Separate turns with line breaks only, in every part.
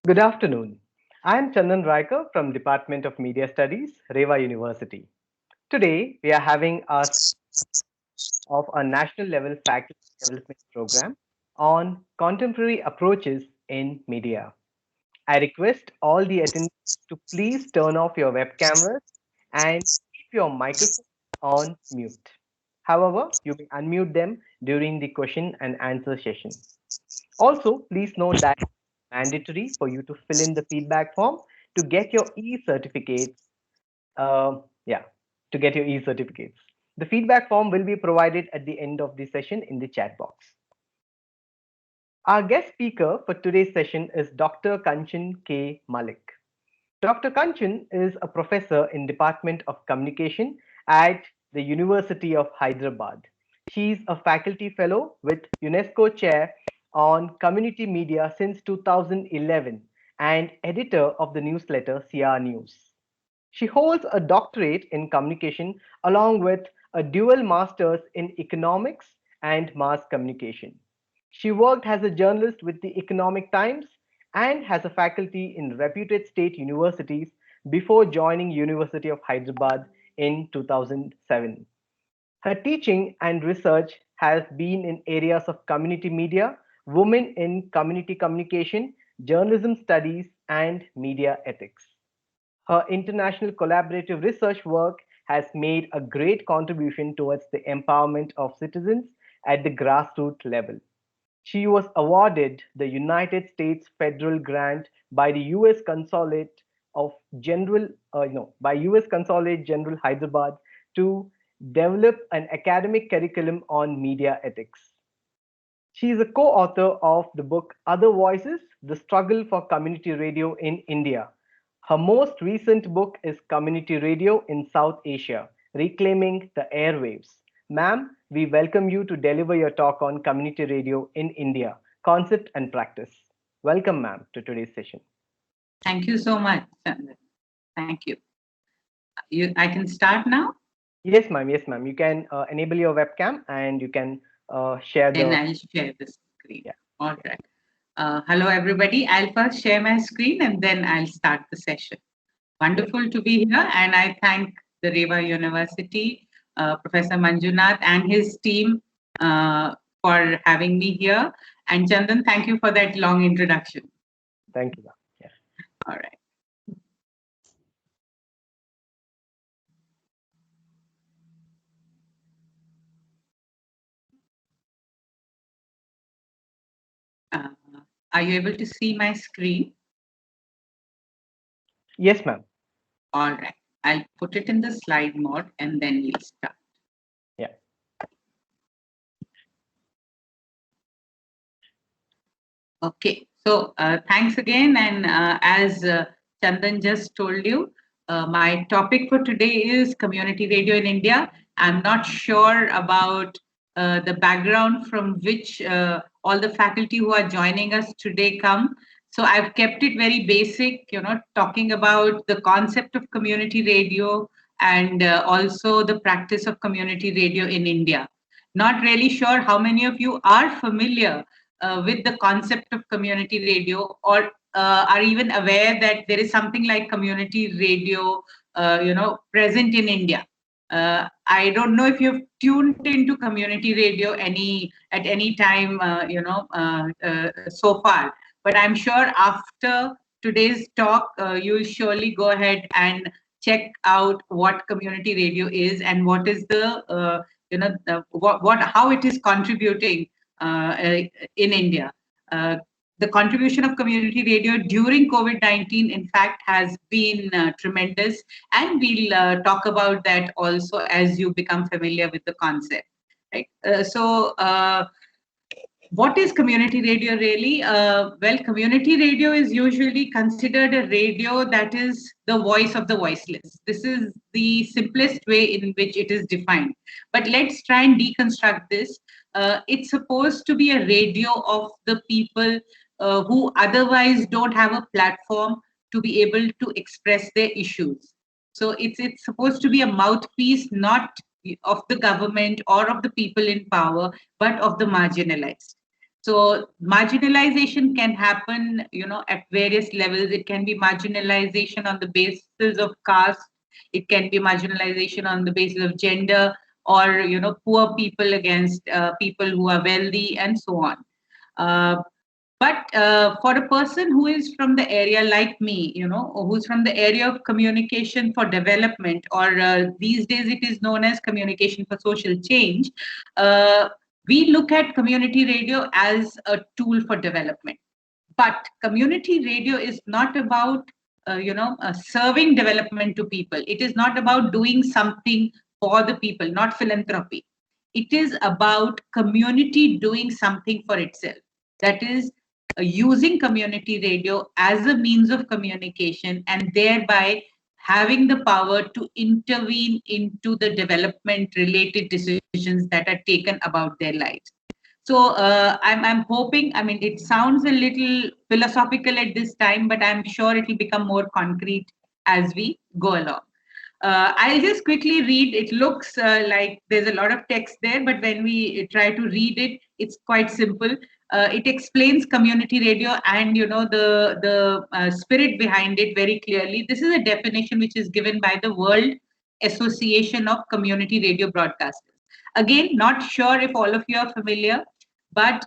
Good afternoon. I am Chandan Raikar from Department of Media Studies, Reva University. Today, we are having our of a national level faculty development program on contemporary approaches in media. I request all the attendees to please turn off your web cameras and keep your microphone on mute. However, you may unmute them during the question and answer session. Also, please note that it's mandatory for you to fill in the feedback form to get your e-certificates. Yeah, to get your e-certificates. The feedback form will be provided at the end of the session in the chat box. Our guest speaker for today's session is Dr. Kanchan K. Malik. Dr. Kanchan is a professor in Department of Communication at the University of Hyderabad. She is a faculty fellow with UNESCO Chair on Community Media since 2011 and editor of the newsletter CR News. She holds a doctorate in communication along with a dual master's in economics and mass communication. She worked as a journalist with the Economic Times and has a faculty in reputed state universities before joining University of Hyderabad in 2007. Her teaching and research has been in areas of community media, women in community communication, journalism studies, and media ethics. Her international collaborative research work has made a great contribution towards the empowerment of citizens at the grassroots level. She was awarded the United States federal grant by the U.S. Consulate of General, by U.S. Consulate General Hyderabad to develop an academic curriculum on media ethics. She is a co-author of the book Other Voices: The Struggle for Community Radio in India. Her most recent book is Community Radio in South Asia: Reclaiming the Airwaves. Ma'am, we welcome you to deliver your talk on community radio in India, concept and practice. Welcome, ma'am, to today's session.
Thank you so much, Chandan. Thank you. I can start now?
Yes, ma'am. Yes, ma'am. You can enable your webcam and you can share
Then
the.
I'll share the screen.
Yeah.
All right. Hello, everybody. I'll first share my screen and then I'll start the session. Wonderful to be here, and I thank the Reva University, Professor Manjunath and his team for having me here. And Chandan, thank you for that long introduction.
Thank you, ma'am. Yeah.
All right. Uh, are you able to see my screen?
Yes, ma'am.
All right. I'll put it in the slide mode and then we'll start.
Yeah.
Okay. So thanks again. And as Chandan just told you, my topic for today is community radio in India. I'm not sure about the background from which all the faculty who are joining us today come. So I've kept it very basic, talking about the concept of community radio and also the practice of community radio in India. Not really sure how many of you are familiar with the concept of community radio or are even aware that there is something like community radio, present in India. I don't know if you've tuned into community radio at any time, so far, but I'm sure after today's talk, you'll surely go ahead and check out what community radio is and what is how it is contributing in India. The contribution of community radio during COVID-19, in fact, has been tremendous. And we'll talk about that also as you become familiar with the concept. Right? What is community radio really? Well, community radio is usually considered a radio that is the voice of the voiceless. This is the simplest way in which it is defined. But let's try and deconstruct this. It's supposed to be a radio of the people who otherwise don't have a platform to be able to express their issues. So it's supposed to be a mouthpiece, not of the government or of the people in power, but of the marginalized. So marginalization can happen, at various levels. It can be marginalization on the basis of caste. It can be marginalization on the basis of gender, or poor people against people who are wealthy, and so on. But for a person who is from the area like me, who's from the area of communication for development, or these days it is known as communication for social change, uh, we look at community radio as a tool for development. But community radio is not about, serving development to people. It is not about doing something for the people, not philanthropy. It is about community doing something for itself. That is, using community radio as a means of communication, and thereby having the power to intervene into the development related decisions that are taken about their lives. So I'm hoping. I mean, it sounds a little philosophical at this time, but I'm sure it will become more concrete as we go along. I'll just quickly read. It looks like there's a lot of text there, but when we try to read it, it's quite simple. It explains community radio and the spirit behind it very clearly. This is a definition which is given by the World Association of Community Radio Broadcasters. Again, not sure if all of you are familiar, but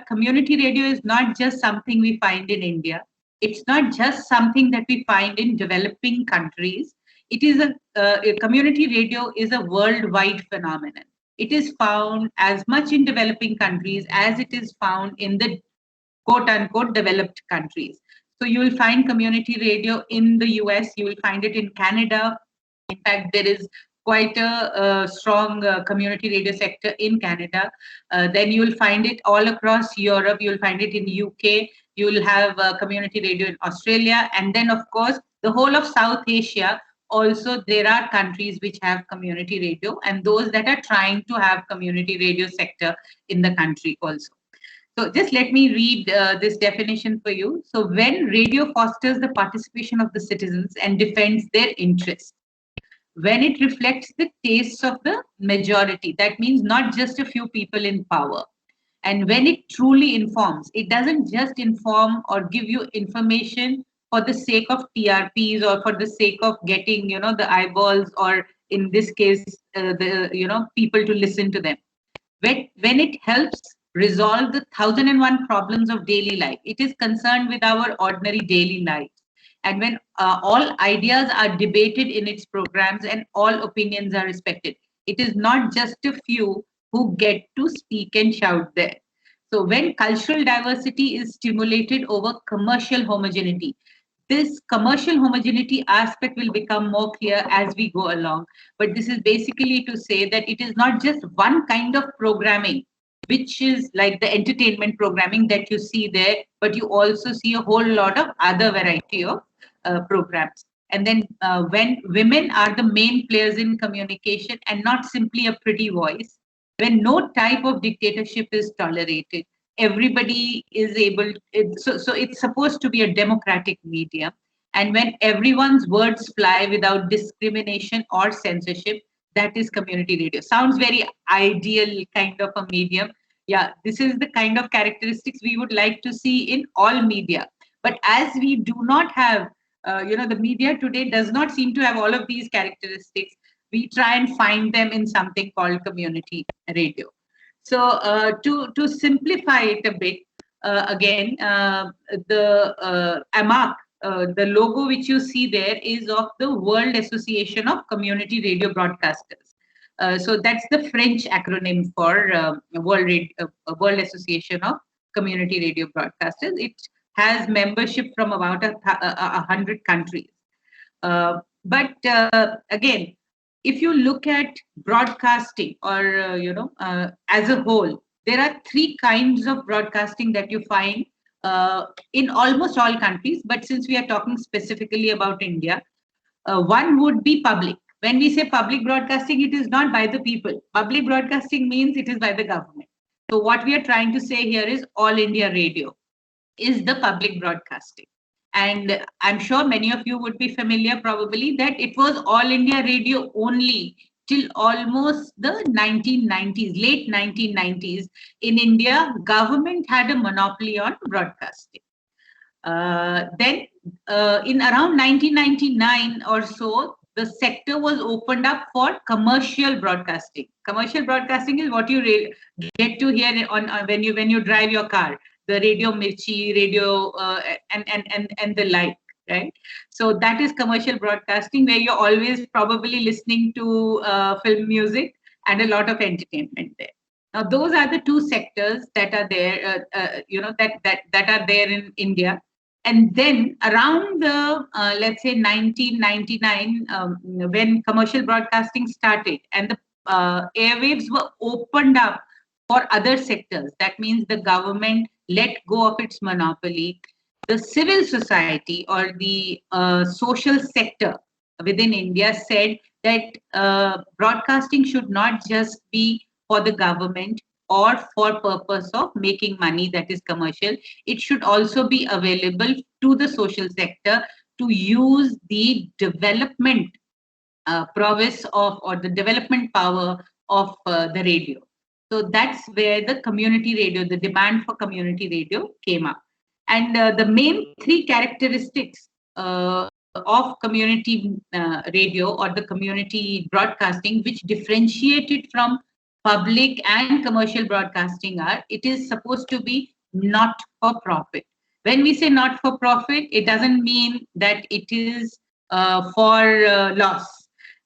community radio is not just something we find in India. It's not just something that we find in developing countries. It is a community radio is a worldwide phenomenon. It is found as much in developing countries as it is found in the quote unquote developed countries. So you will find community radio in the US, you will find it in Canada. In fact, there is quite a strong community radio sector in Canada. Then you will find it all across Europe. You will find it in UK. You will have community radio in Australia, and then of course the whole of South Asia. Also, there are countries which have community radio, and those that are trying to have community radio sector in the country also. So just let me read this definition for you. So when radio fosters the participation of the citizens and defends their interests, when it reflects the tastes of the majority, that means not just a few people in power, and when it truly informs, it doesn't just inform or give you information for the sake of TRPs or for the sake of getting the eyeballs, or in this case the people to listen to them. When it helps resolve the 1001 problems of daily life, it is concerned with our ordinary daily life. And when all ideas are debated in its programs and all opinions are respected, it is not just a few who get to speak and shout there. So when cultural diversity is stimulated over commercial homogeneity, this commercial homogeneity aspect will become more clear as we go along. But this is basically to say that it is not just one kind of programming, which is like the entertainment programming that you see there, but you also see a whole lot of other variety of programs. And then when women are the main players in communication and not simply a pretty voice, when no type of dictatorship is tolerated, everybody is able, so it's supposed to be a democratic medium. And when everyone's words fly without discrimination or censorship, that is community radio. Sounds very ideal kind of a medium. Yeah, this is the kind of characteristics we would like to see in all media. But as we do not have, the media today does not seem to have all of these characteristics, we try and find them in something called community radio. So to simplify it a bit, again, the AMAC, the logo which you see there is of the World Association of Community Radio Broadcasters. So that's the French acronym for World Association of Community Radio Broadcasters. It has membership from about 100 countries. But again, if you look at broadcasting, or as a whole, there are three kinds of broadcasting that you find in almost all countries. But since we are talking specifically about India, one would be public. When we say public broadcasting, it is not by the people. Public broadcasting means it is by the government. So what we are trying to say here is All India Radio is the public broadcasting. And I'm sure many of you would be familiar probably that it was All India Radio only till almost the 1990s, late 1990s, in India, government had a monopoly on broadcasting. Then, in around 1999 or so, the sector was opened up for commercial broadcasting. Commercial broadcasting is what you get to hear on when you drive your car, the Radio Mirchi, radio and the like, right? So that is commercial broadcasting, where you're always probably listening to film music and a lot of entertainment there. Now, those are the two sectors that are there, that are there in India. And then around the let's say 1999, when commercial broadcasting started and the airwaves were opened up for other sectors, that means the government let go of its monopoly. The civil society or the social sector within India said that broadcasting should not just be for the government or for purpose of making money, that is commercial. It should also be available to the social sector to use the development prowess of, or the development power of the radio. So that's where the community radio, the demand for community radio came up. And the main three characteristics of community radio or the community broadcasting, which differentiate it from public and commercial broadcasting, are: it is supposed to be not for profit. When we say not for profit, it doesn't mean that it is for loss.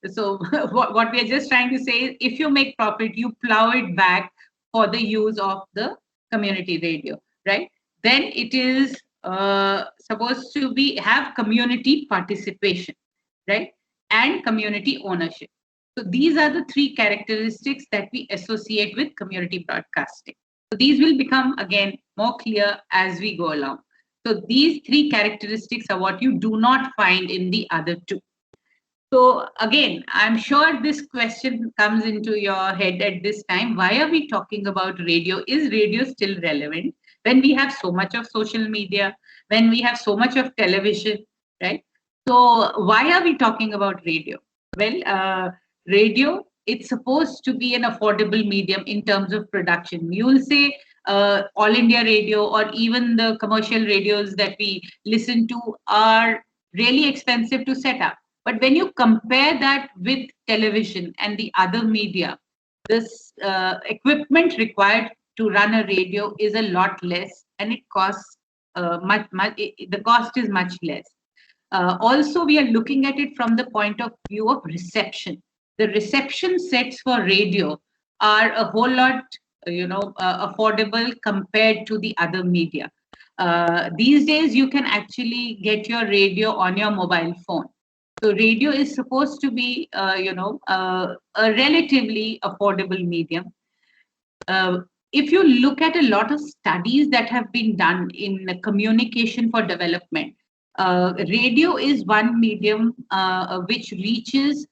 So what we are just trying to say is, if you make profit, you plow it back for the use of the community radio, right? Then it is supposed to be have community participation, right? And community ownership. So these are the three characteristics that we associate with community broadcasting. So these will become again more clear as we go along. So these three characteristics are what you do not find in the other two. So again, I'm sure this question comes into your head at this time. Why are we talking about radio? Is radio still relevant when we have so much of social media, when we have so much of television, right? So why are we talking about radio? Well, radio, it's supposed to be an affordable medium in terms of production. You'll say All India Radio or even the commercial radios that we listen to are really expensive to set up. But when you compare that with television and the other media, this equipment required to run a radio is a lot less, and it costs the cost is much less. Also, we are looking at it from the point of view of reception. The reception sets for radio are a whole lot, affordable compared to the other media. These days, you can actually get your radio on your mobile phone. So radio is supposed to be, a relatively affordable medium. If you look at a lot of studies that have been done in communication for development, radio is one medium which reaches,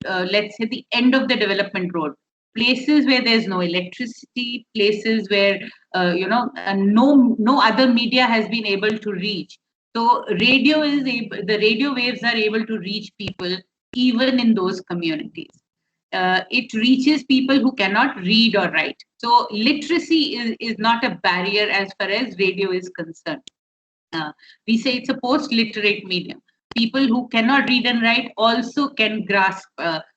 let's say, the end of the development road. Places where there's no electricity, places where no other media has been able to reach. So the radio waves are able to reach people even in those communities. It reaches people who cannot read or write. So literacy is not a barrier as far as radio is concerned. We say it's a post-literate medium. People who cannot read and write also can grasp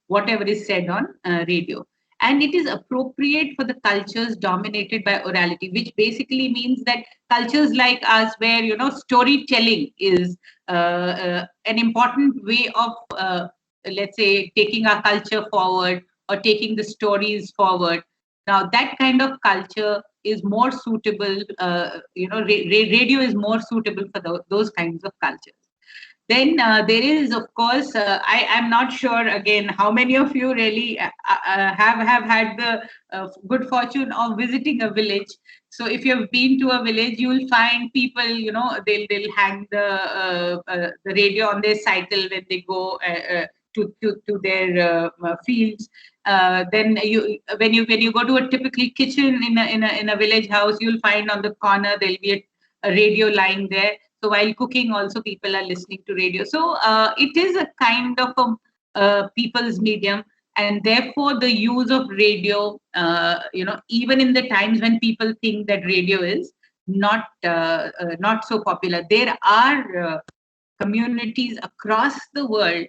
whatever is said on radio. And it is appropriate for the cultures dominated by orality, which basically means that cultures like us, where storytelling is an important way of, let's say, taking our culture forward or taking the stories forward. Now, that kind of culture is more suitable. Radio is more suitable for those kinds of cultures. Then there is, of course, I am not sure again how many of you really have had the good fortune of visiting a village. So if you've been to a village, you'll find people, they'll hang the radio on their cycle when they go to their fields. Then when you go to a typical kitchen in a village house, you'll find on the corner there'll be a radio lying there. So while cooking, also people are listening to radio. So it is a kind of a people's medium. and therefore the use of radio, even in the times when people think that radio is not so popular, there are communities across the world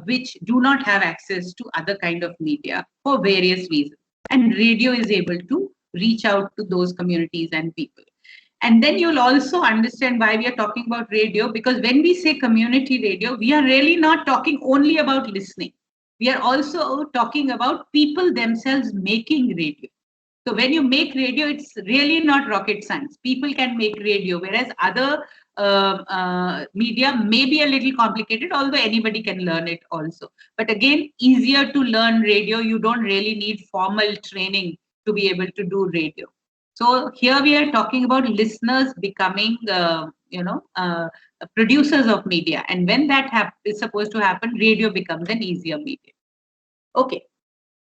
which do not have access to other kind of media for various reasons, and radio is able to reach out to those communities and people. And then you'll also understand why we are talking about radio, because when we say community radio, we are really not talking only about listening. We are also talking about people themselves making radio. So when you make radio, it's really not rocket science. People can make radio, whereas other media may be a little complicated, although anybody can learn it also. But again, easier to learn radio. You don't really need formal training to be able to do radio. So here we are talking about listeners becoming, producers of media. And when that is supposed to happen, radio becomes an easier medium. Okay.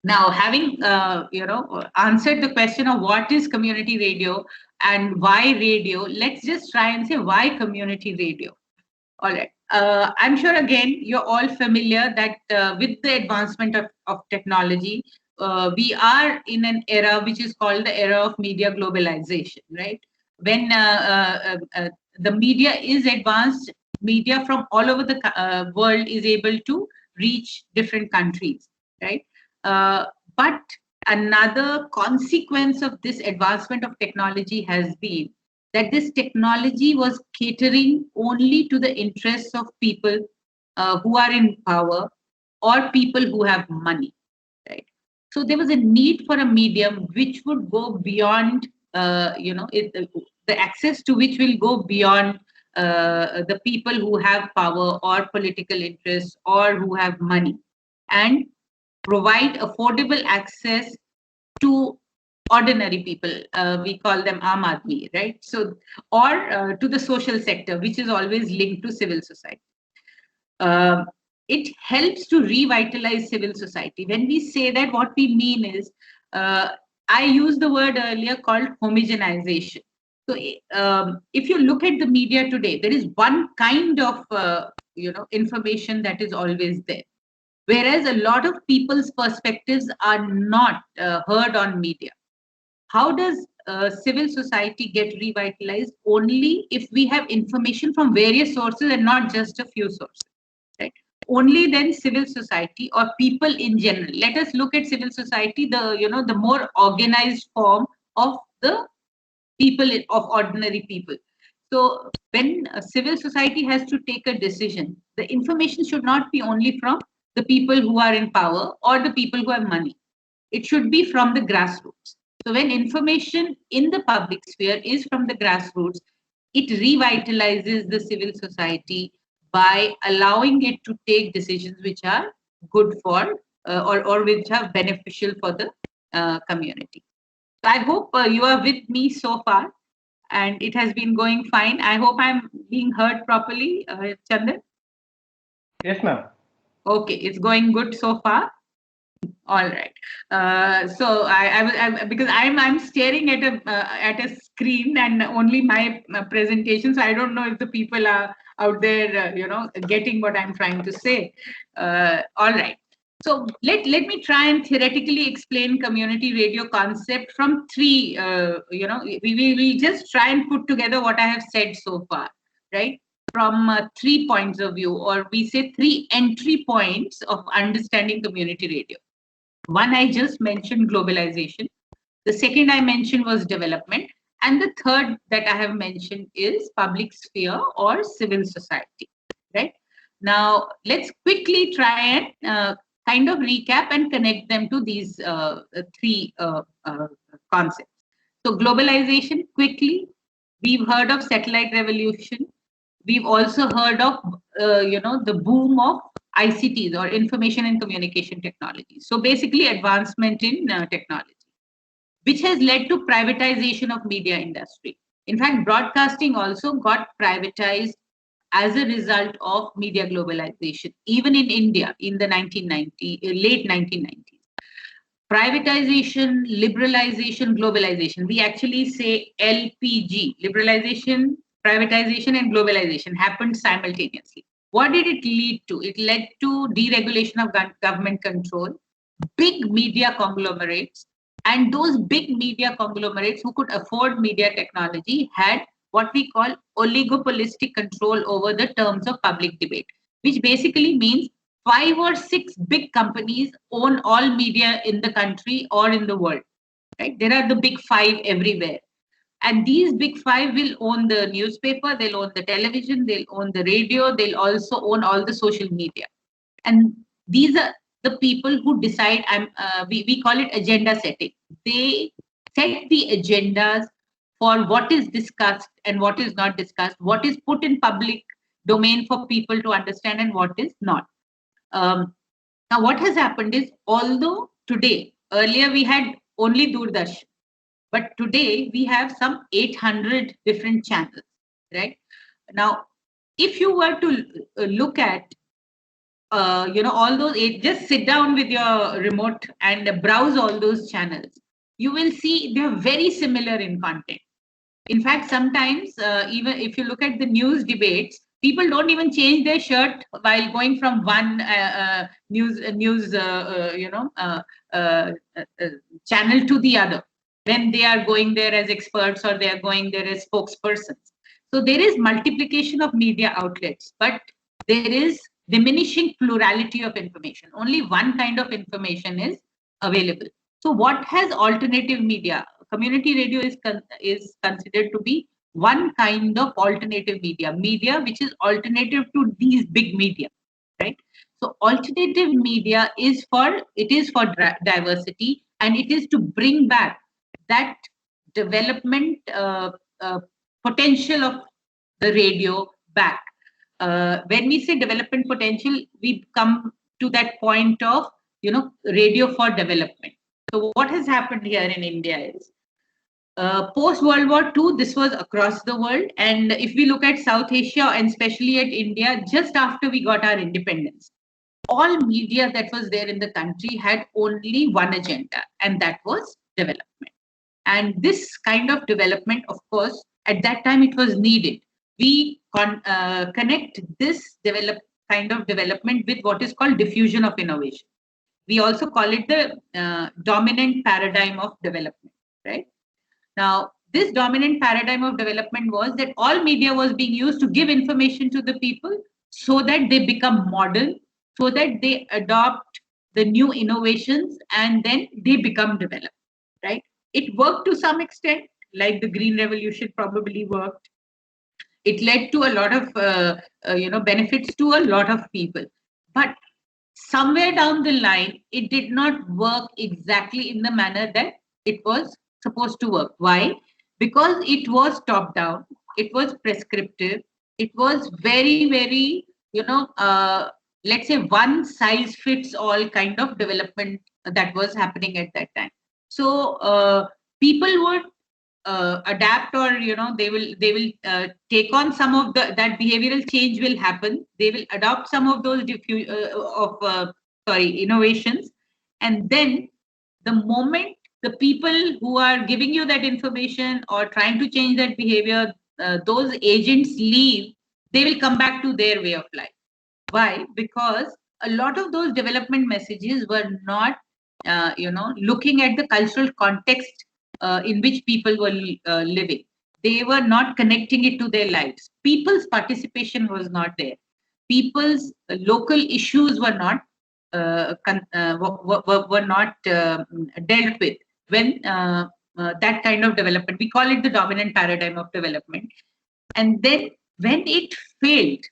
Now, having answered the question of what is community radio and why radio, let's just try and say why community radio. All right. I'm sure again you're all familiar that with the advancement of technology, we are in an era which is called the era of media globalization, right? When the media is advanced, media from all over the world is able to reach different countries, right? But another consequence of this advancement of technology has been that this technology was catering only to the interests of people who are in power or people who have money, right? So there was a need for a medium which would go beyond, the access to which will go beyond the people who have power or political interests or who have money, and provide affordable access to ordinary people. We call them Aam Aadmi, right? So, or to the social sector, which is always linked to civil society. Uh, it helps to revitalize civil society. When we say that, what we mean is, I used the word earlier called homogenization. So, if you look at the media today, there is one kind of information that is always there, whereas a lot of people's perspectives are not heard on media. How does civil society get revitalized? Only if we have information from various sources and not just a few sources, right? Only then civil society or people in general. Let us look at civil society, the more organized form of the people, of ordinary people. So when civil society has to take a decision, the information should not be only from the people who are in power or the people who have money. It should be from the grassroots. So when information in the public sphere is from the grassroots, it revitalizes the civil society by allowing it to take decisions which are good for or which are beneficial for the community. So I hope you are with me so far and it has been going fine. I hope I'm being heard properly, Chandan.
Yes, ma'am.
Okay, it's going good so far. All right. So I because I'm staring at a screen and only my presentation, so I don't know if the people are out there, getting what I'm trying to say. All right. So let me try and theoretically explain community radio concept from three. We just try and put together what I have said so far, right? From 3 points of view, or we say 3 entry points of understanding community radio. One I just mentioned, globalization. The second I mentioned was development. And the third that I have mentioned is public sphere or civil society. Right? Now, let's quickly try and kind of recap and connect them to these three concepts. So, globalization, quickly, we've heard of satellite revolution. We've also heard of, the boom of ICTs or information and communication technologies. So basically advancement in technology, which has led to privatization of media industry. In fact, broadcasting also got privatized as a result of media globalization, even in India in the late 1990s. Privatization, liberalization, globalization. We actually say LPG, liberalization, privatization, and globalization happened simultaneously. What did it lead to? It led to deregulation of government control. big media conglomerates, and those big media conglomerates who could afford media technology had what we call oligopolistic control over the terms of public debate, which basically means 5 or 6 big companies own all media in the country or in the world. Right? There are the big five everywhere. And these big five will own the newspaper, they'll own the television, they'll own the radio, they'll also own all the social media. And these are the people who decide. We call it agenda setting. They set the agendas for what is discussed and what is not discussed, what is put in public domain for people to understand and what is not. Now what has happened is, although today, earlier we had only Doordarshan, but today we have some 800 different channels, right? Now, if you were to look at all those eight, just sit down with your remote and browse all those channels, you will see they're very similar in content. In fact, sometimes even if you look at the news debates, people don't even change their shirt while going from one news channel to the other, when they are going there as experts or they are going there as spokespersons. So there is multiplication of media outlets, but there is diminishing plurality of information. Only one kind of information is available. So what has alternative media? Community radio is considered to be one kind of alternative media which is alternative to these big media, right? So alternative media is for diversity, and it is to bring back that development potential of the radio back. When we say development potential, we come to that point of radio for development. So what has happened here in India is, post World War II, this was across the world. And if we look at South Asia and especially at India, just after we got our independence, all media that was there in the country had only one agenda, and that was development. And this kind of development, of course, at that time it was needed. We connect this kind of development with what is called diffusion of innovation. We also call it the dominant paradigm of development, right? Now, this dominant paradigm of development was that all media was being used to give information to the people so that they become modern, so that they adopt the new innovations, and then they become developed, right? It worked to some extent, like the Green Revolution probably worked. It led to a lot of benefits to a lot of people. But somewhere down the line, it did not work exactly in the manner that it was supposed to work. Why? Because it was top down, it was prescriptive, it was very, very, let's say one size fits all kind of development that was happening at that time. So people would adapt, or they will take on some of that behavioral change will happen. They will adopt some of those innovations, and then the moment the people who are giving you that information or trying to change that behavior, those agents leave, they will come back to their way of life. Why? Because a lot of those development messages were not looking at the cultural context in which people were living. They were not connecting it to their lives. People's participation was not there. People's local issues were not dealt with when that kind of development. We call it the dominant paradigm of development. And then when it failed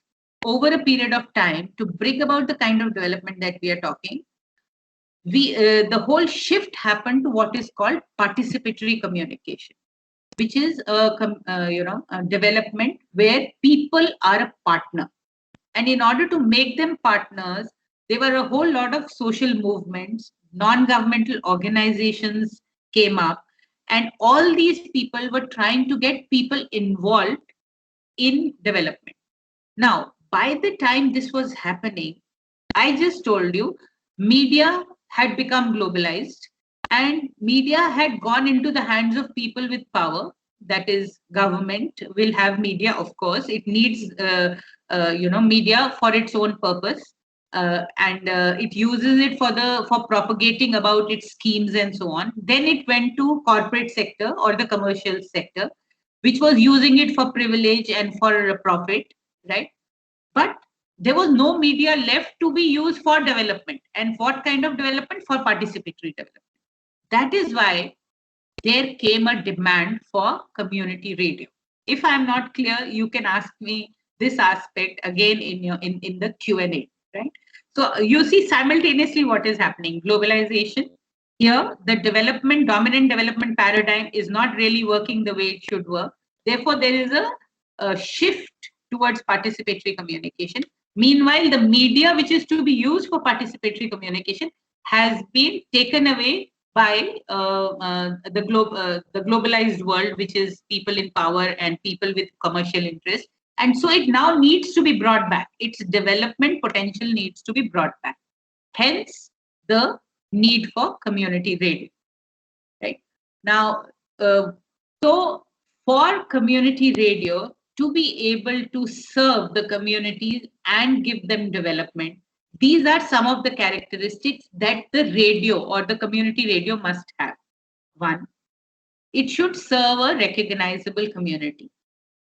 over a period of time to bring about the kind of development that we are talking, the whole shift happened to what is called participatory communication, which is a development where people are a partner. And in order to make them partners, there were a whole lot of social movements, non-governmental organizations came up, and all these people were trying to get people involved in development. Now, by the time this was happening, I just told you, media had become globalized, and media had gone into the hands of people with power. That is, government will have media, of course. It needs media for its own purpose. and it uses it for propagating about its schemes and so on. Then it went to corporate sector or the commercial sector, which was using it for privilege and for profit, right? But there was no media left to be used for development. And what kind of development? For participatory development. That is why there came a demand for community radio. If I'm not clear, you can ask me this aspect again in the Q&A, right? So you see simultaneously what is happening. Globalization. Here, the dominant development paradigm is not really working the way it should work. Therefore, there is a shift towards participatory communication. Meanwhile, the media which is to be used for participatory communication has been taken away by the globalized world, which is people in power and people with commercial interest, and so it now needs to be brought back. Its development potential needs to be brought back. Hence, the need for community radio. Right now, so for community radio to be able to serve the communities and give them development, these are some of the characteristics that the radio or the community radio must have. One, it should serve a recognizable community.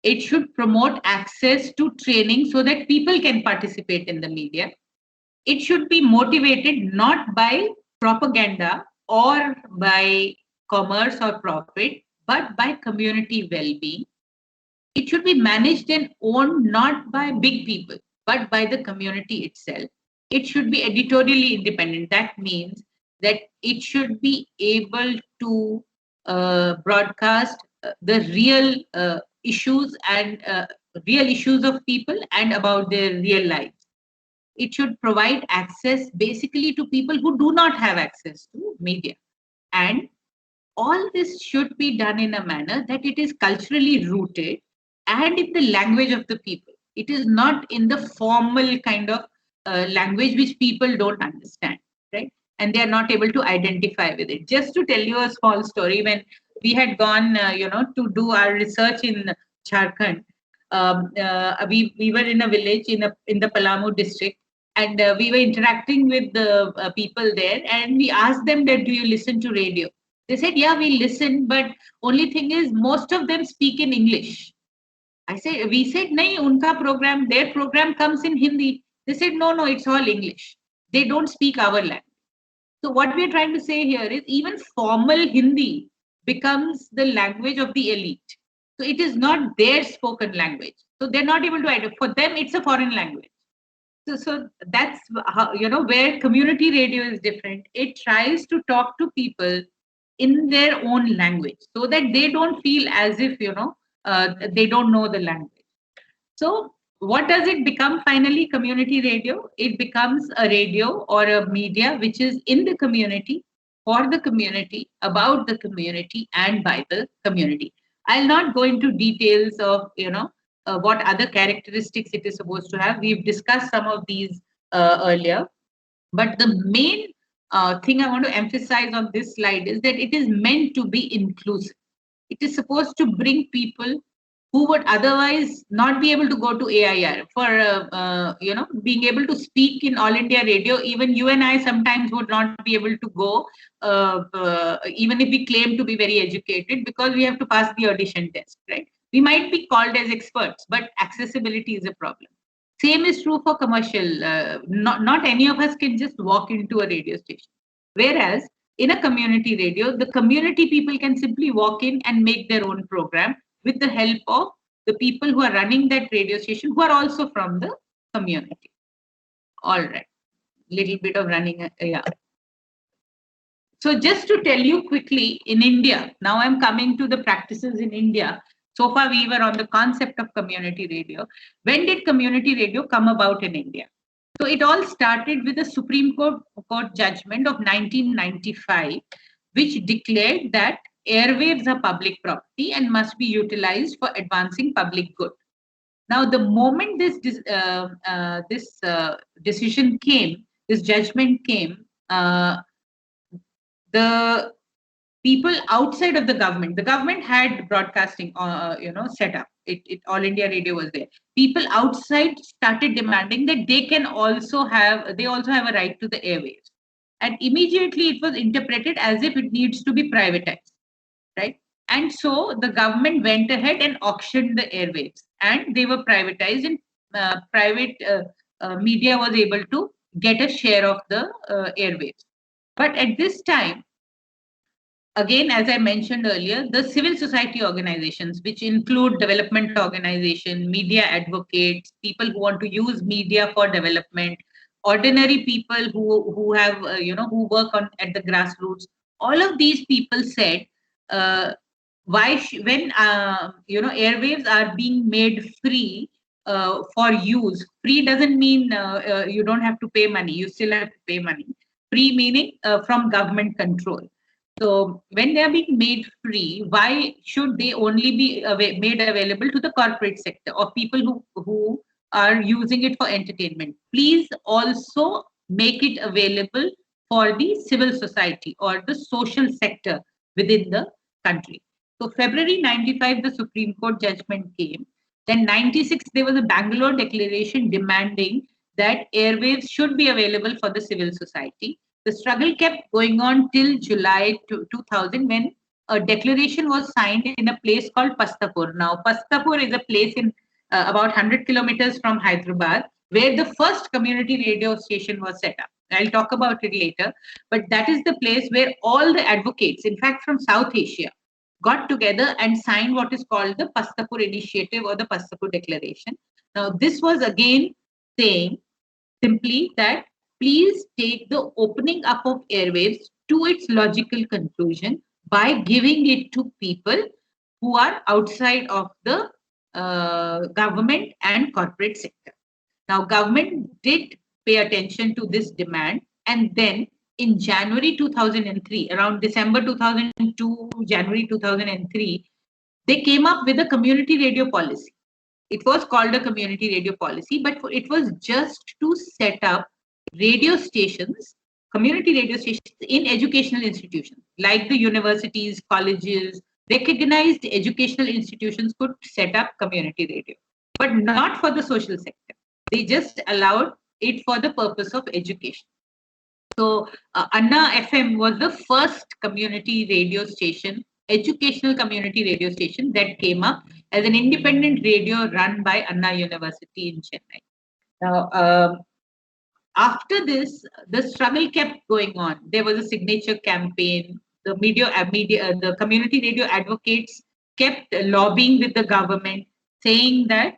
It should promote access to training so that people can participate in the media. It should be motivated not by propaganda or by commerce or profit, but by community well being. It should be managed and owned not by big people, but by the community itself. It should be editorially independent. That means that it should be able to broadcast the issues and real issues of people and about their real lives. It should provide access basically to people who do not have access to media. And all this should be done in a manner that it is culturally rooted and in the language of the people. It is not in the formal kind of language which people don't understand, right? And they are not able to identify with it. Just to tell you a small story, when we had gone, to do our research in Jharkhand, we were in a village in the Palamu district, and we were interacting with the people there, and we asked them that, do you listen to radio? They said, yeah, we listen, but only thing is most of them speak in English. We said, nahi, their program comes in Hindi. They said, no, it's all English. They don't speak our language. So what we are trying to say here is even formal Hindi becomes the language of the elite. So it is not their spoken language. So they're not able to identify. For them, it's a foreign language. So that's how, where community radio is different. It tries to talk to people in their own language so that they don't feel as if, they don't know the language. So what does it become finally? Community radio. It becomes a radio or a media which is in the community, for the community, about the community, and by the community. I'll not go into details of, what other characteristics it is supposed to have. We've discussed some of these earlier. But the main thing I want to emphasize on this slide is that it is meant to be inclusive. It is supposed to bring people who would otherwise not be able to go to AIR for, being able to speak in All India Radio. Even you and I sometimes would not be able to go, even if we claim to be very educated, because we have to pass the audition test, right? We might be called as experts, but accessibility is a problem. Same is true for commercial. Not any of us can just walk into a radio station. Whereas in a community radio, the community people can simply walk in and make their own program with the help of the people who are running that radio station, who are also from the community. All right, little bit of running, yeah. So just to tell you quickly, in India, now I'm coming to the practices in India. So far, we were on the concept of community radio. When did community radio come about in India? So it all started with a Supreme Court judgment of 1995, which declared that airwaves are public property and must be utilized for advancing public good. Now, the moment this decision came, this judgment came, the people outside of the government had broadcasting, set up. All India Radio was there. People outside started demanding that they also have a right to the airwaves. And immediately it was interpreted as if it needs to be privatized, right? And so the government went ahead and auctioned the airwaves, and they were privatized, and private media was able to get a share of the airwaves. But at this time, again, as I mentioned earlier, the civil society organizations, which include development organization, media advocates, people who want to use media for development, ordinary people who have who work on at the grassroots, all of these people said, uh, when airwaves are being made free for use. Free doesn't mean you don't have to pay money. You still have to pay money. Free meaning from government control. So when they are being made free, why should they only be made available to the corporate sector or people who are using it for entertainment? Please also make it available for the civil society or the social sector within the country. So February 95, the Supreme Court judgment came. Then 96, there was a Bangalore declaration demanding that airwaves should be available for the civil society. The struggle kept going on till July 2000, when a declaration was signed in a place called Pastapur. Now, Pastapur is a place in about 100 kilometers from Hyderabad, where the first community radio station was set up. I'll talk about it later, but that is the place where all the advocates, in fact, from South Asia, got together and signed what is called the Pastapur Initiative or the Pastapur Declaration. Now, this was again saying simply that please take the opening up of airwaves to its logical conclusion by giving it to people who are outside of the government and corporate sector. Now, government did pay attention to this demand, and then in January 2003, around December 2002, January 2003, they came up with a community radio policy. It was called a community radio policy, but it was just to set up radio stations, community radio stations in educational institutions like the universities, colleges, recognized educational institutions could set up community radio, but not for the social sector. They just allowed it for the purpose of education. So Anna FM was the first community radio station, educational community radio station that came up as an independent radio run by Anna University in Chennai. Now, after this, the struggle kept going on. There was a signature campaign. The community radio advocates kept lobbying with the government, saying that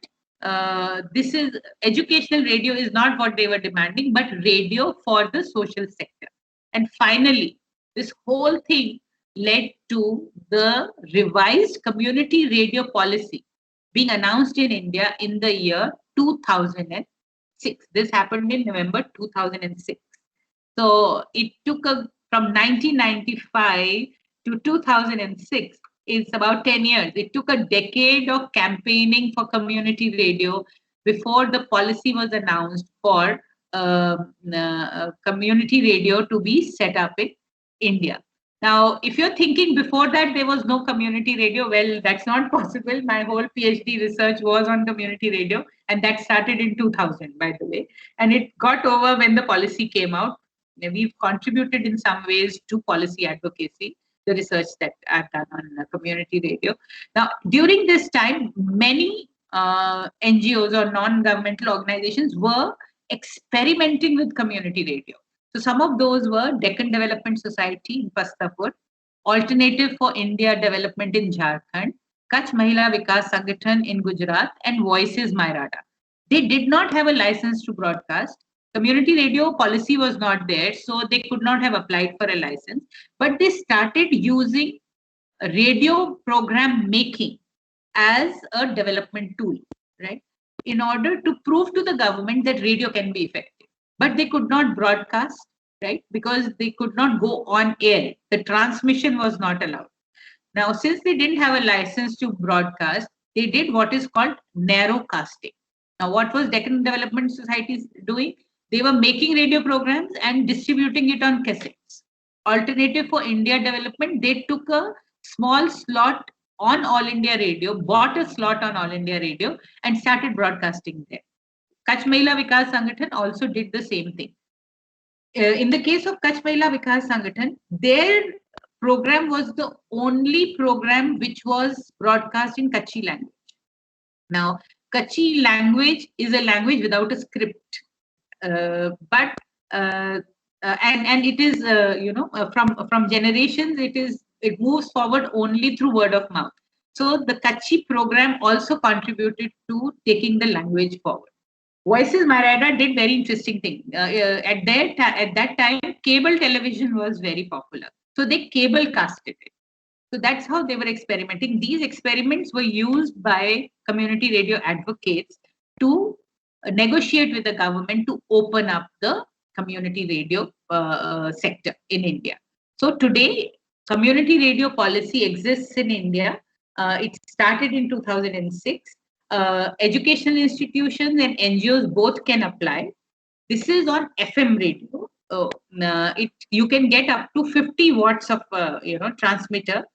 this is educational radio is not what they were demanding, but radio for the social sector. And finally, this whole thing led to the revised community radio policy being announced in India in the year 2006. This happened in November 2006. So it took from 1995 to 2006. It's about 10 years. It took a decade of campaigning for community radio before the policy was announced for community radio to be set up in India. Now, if you're thinking before that there was no community radio, well, that's not possible. My whole PhD research was on community radio, and that started in 2000, by the way. And it got over when the policy came out. We've contributed in some ways to policy advocacy, the research that I've done on community radio. Now, during this time, many NGOs or non-governmental organizations were experimenting with community radio. So some of those were Deccan Development Society in Pastapur, Alternative for India Development in Jharkhand, Kutch Mahila Vikas Sangathan in Gujarat, and Voices Mairada. They did not have a license to broadcast. Community radio policy was not there, so they could not have applied for a license. But they started using radio program making as a development tool, right? In order to prove to the government that radio can be effective. But they could not broadcast, right? Because they could not go on air. The transmission was not allowed. Now, since they didn't have a license to broadcast, they did what is called narrowcasting. Now, what was Deccan Development Society doing? They were making radio programs and distributing it on cassettes. Alternative for India Development, they took a small slot on All India Radio, bought a slot on All India Radio, and started broadcasting there. Kutch Mahila Vikas Sangathan also did the same thing. In the case of Kutch Mahila Vikas Sangathan, their program was the only program which was broadcast in Kutchi language. Now, Kutchi language is a language without a script, but and it is from generations it moves forward only through word of mouth. So the Kutchi program also contributed to taking the language forward. Voices Marada did very interesting thing. At that time, cable television was very popular, so they cable casted it. So that's how they were experimenting. These experiments were used by community radio advocates to negotiate with the government to open up the community radio sector in India. So today, community radio policy exists in India. It started in 2006. Educational institutions and NGOs both can apply. This is on FM radio. You can get up to 50 watts of transmitter.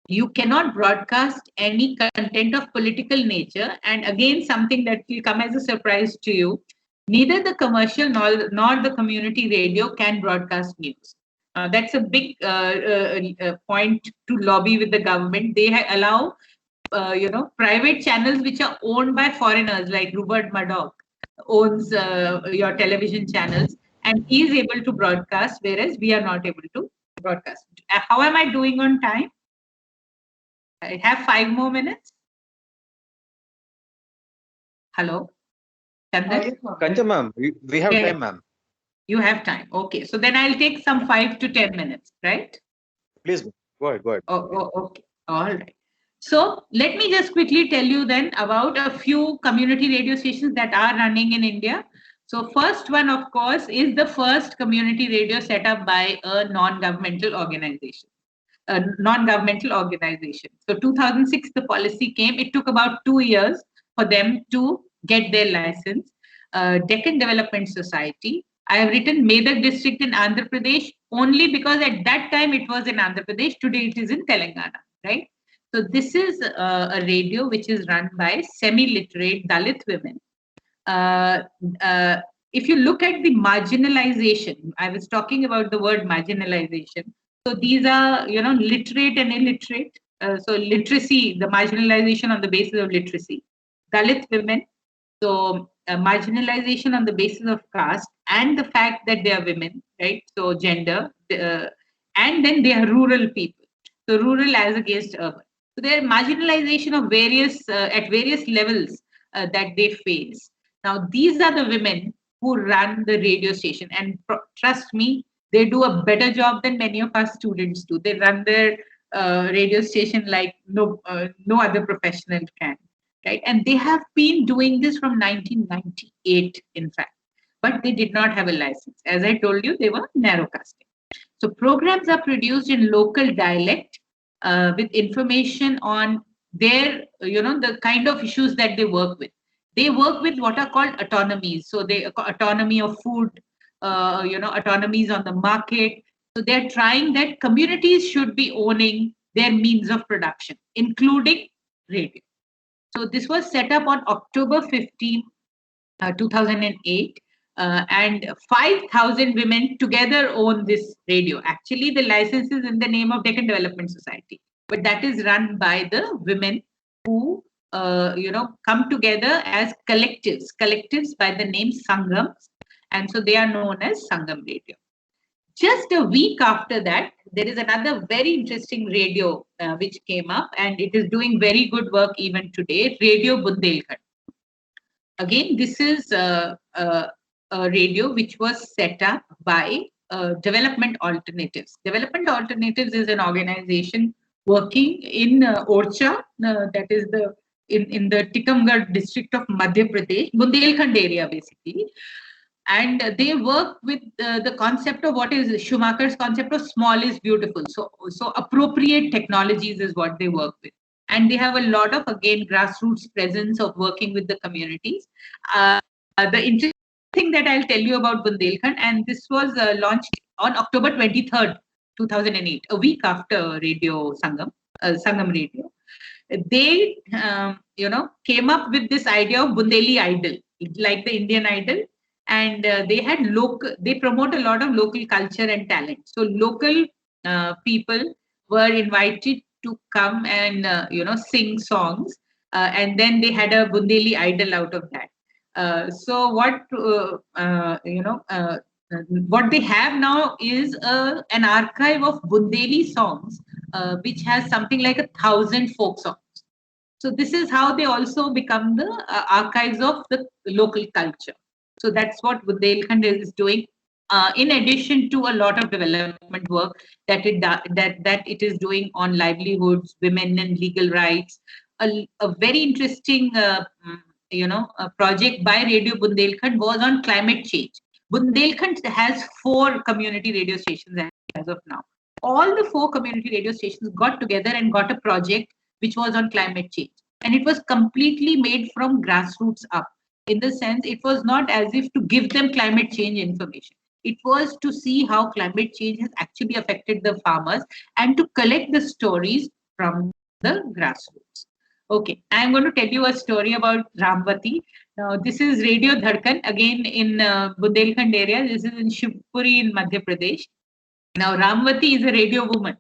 You cannot broadcast any content of political nature, and again something that will come as a surprise to you, neither the commercial nor the community radio can broadcast news. That's a big point to lobby with the government. They allow private channels which are owned by foreigners, like Rupert Murdoch owns your television channels, and he is able to broadcast, whereas we are not able to broadcast. How am I doing on time? I have 5 more minutes. Hello, Chandan?
Kancha ma'am, we have time, ma'am.
You have time. Okay, so then I'll take some 5 to 10 minutes, right?
Please go ahead.
Oh, okay. All right. So let me just quickly tell you then about a few community radio stations that are running in India. So first one, of course, is the first community radio set up by a non-governmental organization. So 2006, the policy came. It took about 2 years for them to get their license. Deccan Development Society. I have written Medak district in Andhra Pradesh only because at that time it was in Andhra Pradesh. Today it is in Telangana, right? So this is a radio which is run by semi-literate Dalit women. If you look at the marginalization, I was talking about the word marginalization. So these are, literate and illiterate. So literacy, the marginalization on the basis of literacy. Dalit women, so marginalization on the basis of caste and the fact that they are women, right? So gender, and then they are rural people. So rural as against urban. So there are marginalization of at various levels that they face. Now, these are the women who run the radio station, and trust me, they do a better job than many of our students do. They run their radio station like no other professional can, right? And they have been doing this from 1998, in fact, but they did not have a license. As I told you, they were narrowcasting. So programs are produced in local dialect with information on their, the kind of issues that they work with. They work with what are called autonomies. So they autonomy of food, autonomies on the market. So they're trying that communities should be owning their means of production, including radio. So this was set up on October 15, 2008. And 5,000 women together own this radio. Actually, the license is in the name of Deccan Development Society, but that is run by the women who, come together as collectives by the name Sangams, and so they are known as Sangam Radio. Just a week after that, there is another very interesting radio which came up, and it is doing very good work even today, Radio Bundelkhand. Again, this is a radio which was set up by Development Alternatives. Development Alternatives is an organization working in Orcha, that is in the Tikamgarh district of Madhya Pradesh, Bundelkhand area basically. And they work with the concept of what is Schumacher's concept of small is beautiful. So appropriate technologies is what they work with. And they have a lot of, again, grassroots presence of working with the communities. The interesting thing that I'll tell you about Bundelkhand, and this was launched on October 23rd, 2008, a week after Radio Sangam. Sangam Radio. They came up with this idea of Bundeli Idol, like the Indian Idol, and they promote a lot of local culture and talent. So local people were invited to come and sing songs, and then they had a Bundeli Idol out of that. So what they have now is an archive of Bundeli songs, which has something like 1,000 folk songs. So this is how they also become the archives of the local culture. So that's what Bundelkhand is doing. In addition to a lot of development work that it is doing on livelihoods, women and legal rights, a very interesting a project by Radio Bundelkhand was on climate change. Bundelkhand has 4 community radio stations as of now. All the 4 community radio stations got together and got a project which was on climate change. And it was completely made from grassroots up. In the sense, it was not as if to give them climate change information. It was to see how climate change has actually affected the farmers and to collect the stories from the grassroots. Okay, I'm going to tell you a story about Ramvati. Now, this is Radio Dhadkan, again in Bundelkhand area. This is in Shivpuri in Madhya Pradesh. Now, Ramvati is a radio woman.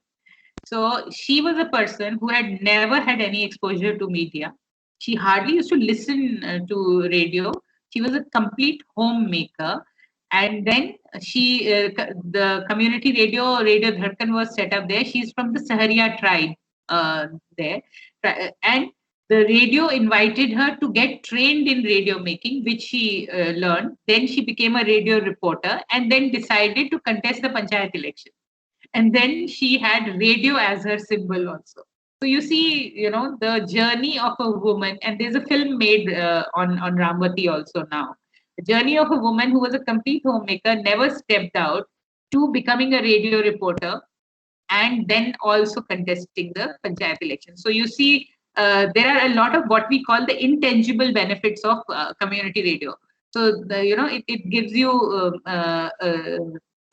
So she was a person who had never had any exposure to media. She hardly used to listen to radio. She was a complete homemaker. And then the community radio, Radio Dhadkan was set up there. She's from the Saharia tribe there. And the radio invited her to get trained in radio making, which she learned. Then she became a radio reporter and then decided to contest the Panchayat election. And then she had radio as her symbol also. So you see, the journey of a woman, and there's a film made on Ramvati also now. The journey of a woman who was a complete homemaker, never stepped out, to becoming a radio reporter, and then also contesting the Panchayat election. So you see, there are a lot of what we call the intangible benefits of community radio. So it gives you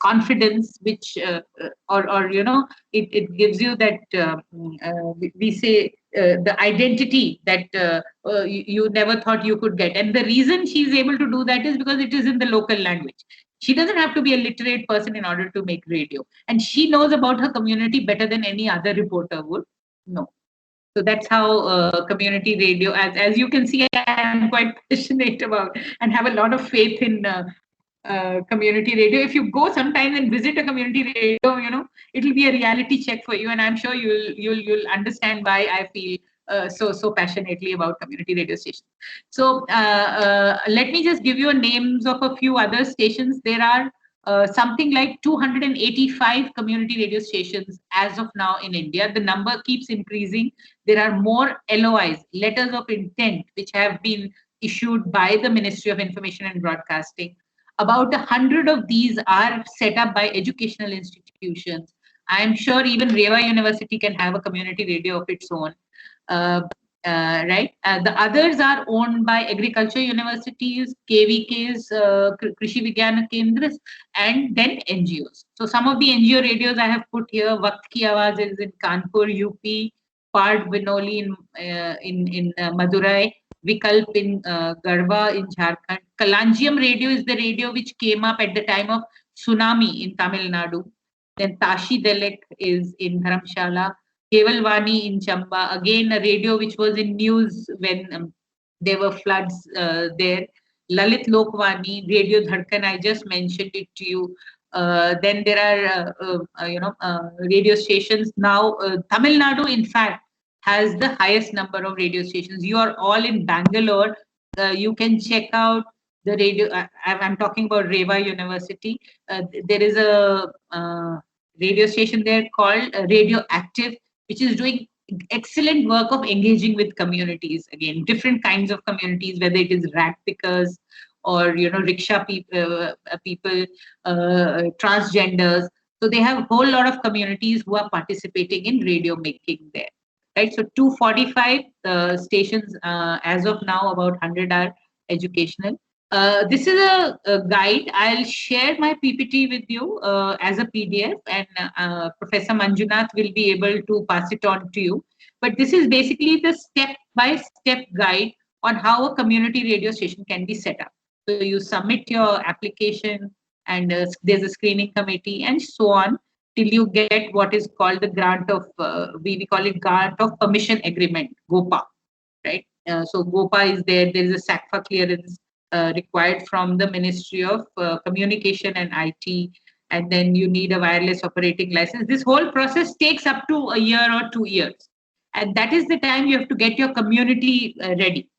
confidence, which it gives you that we say the identity that you never thought you could get. And the reason she's able to do that is because it is in the local language. She doesn't have to be a literate person in order to make radio, and she knows about her community better than any other reporter would know. So that's how community radio, as you can see, I am quite passionate about and have a lot of faith in community radio. If you go sometime and visit a community radio, it will be a reality check for you, and I'm sure you'll understand why I feel so passionately about community radio stations. So let me just give you names of a few other stations. There are something like 285 community radio stations as of now in India. The number keeps increasing. There are more LOIs, letters of intent, which have been issued by the Ministry of Information and Broadcasting. About 100 of these are set up by educational institutions. I'm sure even Rewa University can have a community radio of its own. Right? The others are owned by agriculture universities, KVKs, Krishi Vigyana Kendras, and then NGOs. So some of the NGO radios I have put here. Waqt Ki Awaaz is in Kanpur, UP, Pard Vinoli in Madurai, Vikalp in Garhwa in Jharkhand. Kalanjiam radio is the radio which came up at the time of tsunami in Tamil Nadu. Then Tashi Delek is in Dharamshala. Kevalvani in Chamba, again a radio which was in news when there were floods there. Lalit Lokvani, Radio Dhadkan, I just mentioned it to you. Then there are radio stations now. Tamil Nadu, in fact, has the highest number of radio stations. You are all in Bangalore. You can check out the radio. I'm talking about Rewa University. There is a radio station there called Radio Active, which is doing excellent work of engaging with communities. Again, different kinds of communities, whether it is rat pickers or rickshaw people, transgenders. So they have a whole lot of communities who are participating in radio making there. Right. So 245 stations as of now, about 100 are educational. This is a guide. I'll share my PPT with you as a PDF, and Professor Manjunath will be able to pass it on to you. But this is basically the step-by-step guide on how a community radio station can be set up. So you submit your application, and there's a screening committee, and so on till you get what is called the grant of we call it grant of permission agreement, GOPA, right? So GOPA is there. There is a SACFA clearance required from the Ministry of Communication and IT, and then you need a wireless operating license. This whole process takes up to a year or 2 years, and that is the time you have to get your community ready,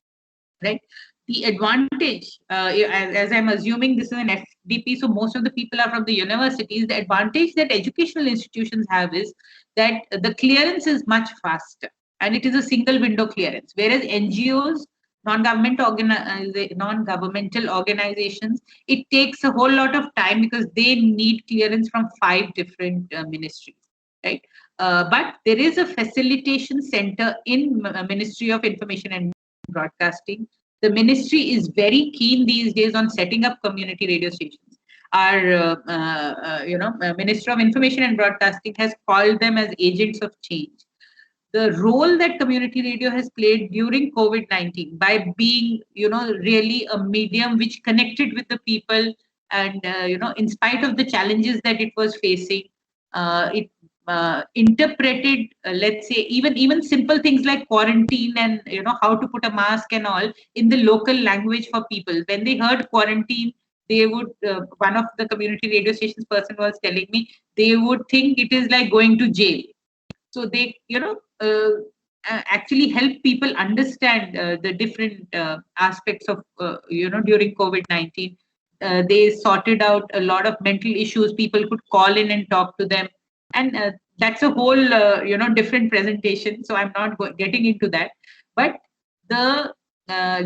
right? The advantage, as I'm assuming this is an FDP, so most of the people are from the universities. The advantage that educational institutions have is that the clearance is much faster, and it is a single window clearance, whereas NGOs, non-governmental organizations, it takes a whole lot of time because they need clearance from 5 different ministries, right? But there is a facilitation center in Ministry of Information and Broadcasting. The ministry is very keen these days on setting up community radio stations. Our Minister of Information and Broadcasting has called them as agents of change. The role that community radio has played during COVID-19 by being, really a medium which connected with the people, and in spite of the challenges that it was facing, it interpreted, let's say, even simple things like quarantine and how to put a mask and all in the local language for people. When they heard quarantine, they would one of the community radio stations person was telling me they would think it is like going to jail. So they actually help people understand the different aspects of during COVID-19. They sorted out a lot of mental issues. People could call in and talk to them, and that's a whole different presentation, so I'm not getting into that. But the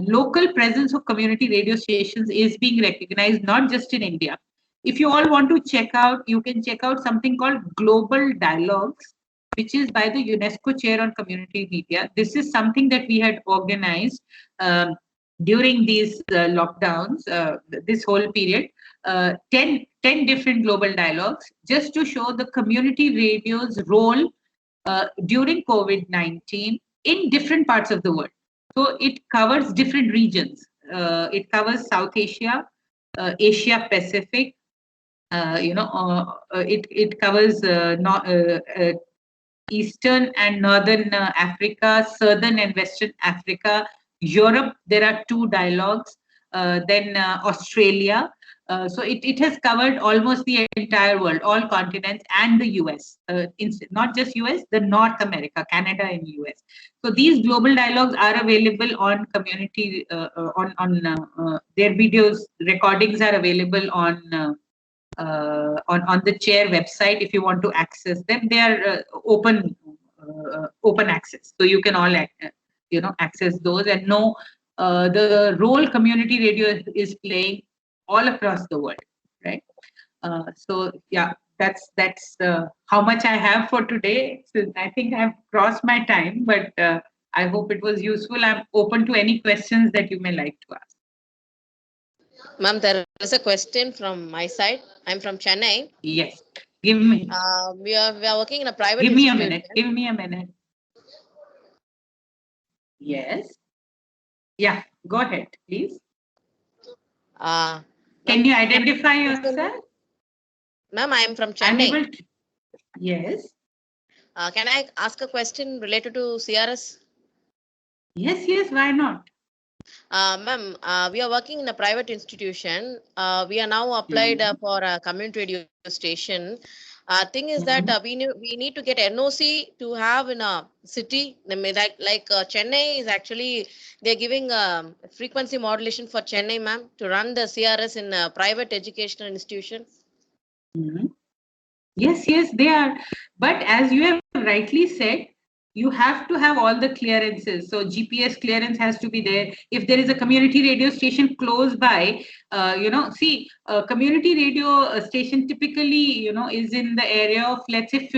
local presence of community radio stations is being recognized not just in India. If you all want to check out, you can check out something called Global Dialogues, which is by the UNESCO Chair on Community Media. This is something that we had organized during these lockdowns, this whole period. 10 different global dialogues just to show the community radio's role during COVID-19 in different parts of the world. So it covers different regions. It covers South Asia, Asia Pacific. It covers Eastern and Northern Africa, Southern and Western Africa, Europe. There are 2 dialogues. Then Australia. So it has covered almost the entire world, all continents, and the US, not just US, the North America, Canada and US. So these global dialogues are available on community, their videos, recordings are available on the chair website. If you want to access them, they are open access, so you can all access those and know the role community radio is playing all across the world, right? So yeah, that's how much I have for today. So I think I've crossed my time, but I hope it was useful. I'm open to any questions that you may like to ask.
Ma'am, there is a question from my side. I'm from Chennai.
Yes, give me.
We are working in a private.
Give me a minute. Give me a minute. Yes. Yeah. Go ahead, please. Can you identify yourself?
Ma'am, I am from Chennai.
Yes.
Can I ask a question related to CRS?
Yes. Why not?
Ma'am, we are working in a private institution. We are now applied for a community radio station. Thing is that we need to get NOC to have in a city. Like Chennai is actually, they're giving frequency modulation for Chennai, ma'am, to run the CRS in a private educational institution.
Yes, they are. But as you have rightly said, you have to have all the clearances. So GPS clearance has to be there. If there is a community radio station close by, community radio station typically, is in the area of, let's say,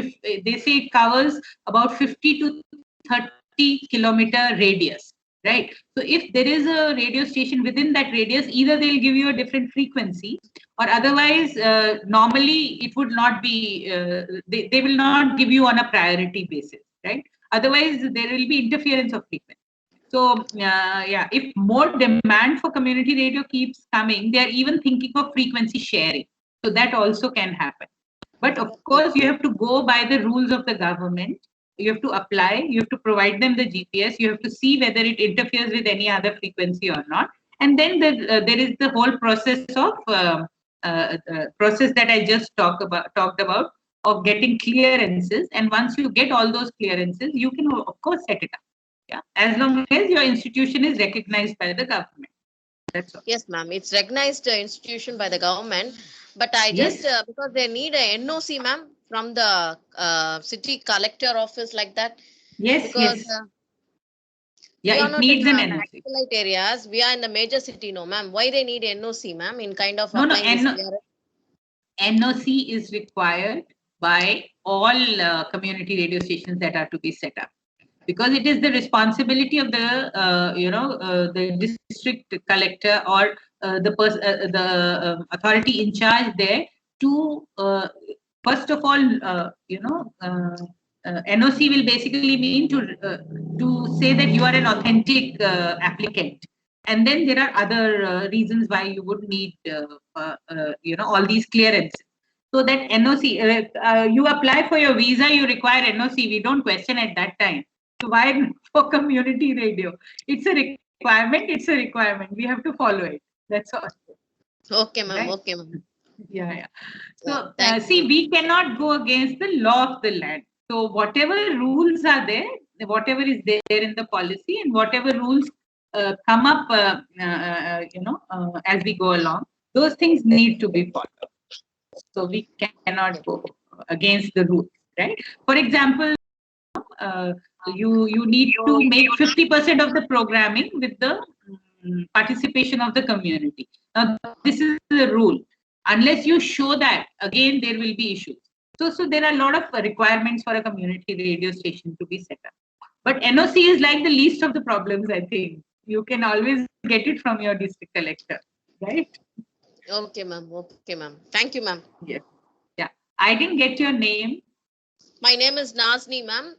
they say it covers about 50 to 30 kilometer radius. right? So if there is a radio station within that radius, either they'll give you a different frequency, or otherwise, normally it would not be, they will not give you on a priority basis, right? Otherwise, there will be interference of frequency. So, yeah, if more demand for community radio keeps coming, they are even thinking of frequency sharing. So that also can happen. But of course, you have to go by the rules of the government. You have to apply, you have to provide them the GPS, you have to see whether it interferes with any other frequency or not. And then there is the whole process of process that I just talked about of getting clearances. And once you get all those clearances, you can of course set it up. Yeah, as long as your institution is recognized by the government. That's all.
Yes, ma'am. It's recognized institution by the government, but I
Yes.
just because they need a NOC, ma'am, from the city collector office like that.
Yes,
Because
yes.
we
Yeah,
are
it
not in
needs an NOC.
satellite areas. We are in the major city, no, ma'am. Why they need NOC, ma'am, in kind of
No, no,
applying this CRS?
NOC is required by all community radio stations that are to be set up, because it is the responsibility of the district collector or the authority in charge there to first of all NOC will basically mean to say that you are an authentic applicant, and then there are other reasons why you would need all these clearances. So that NOC, you apply for your visa, you require NOC. We don't question at that time. So why for community radio? It's a requirement. It's a requirement. We have to follow it. That's all.
Okay, ma'am.
Right.
Okay, ma'am.
Yeah, yeah.
Yeah,
So
thank
see,
you.
we cannot go against the law of the land. So whatever rules are there, whatever is there in the policy, and whatever rules come up, as we go along, those things need to be followed. So we cannot go against the rules, right? For example, you need to make 50% of the programming with the participation of the community. Now, this is the rule. Unless you show that, again, there will be issues. So there are a lot of requirements for a community radio station to be set up. But NOC is like the least of the problems, I think. You can always get it from your district collector, right?
Okay, ma'am. Okay, ma'am. Thank you, ma'am.
Yes. Yeah. I didn't get your name.
My name is Nazni, ma'am.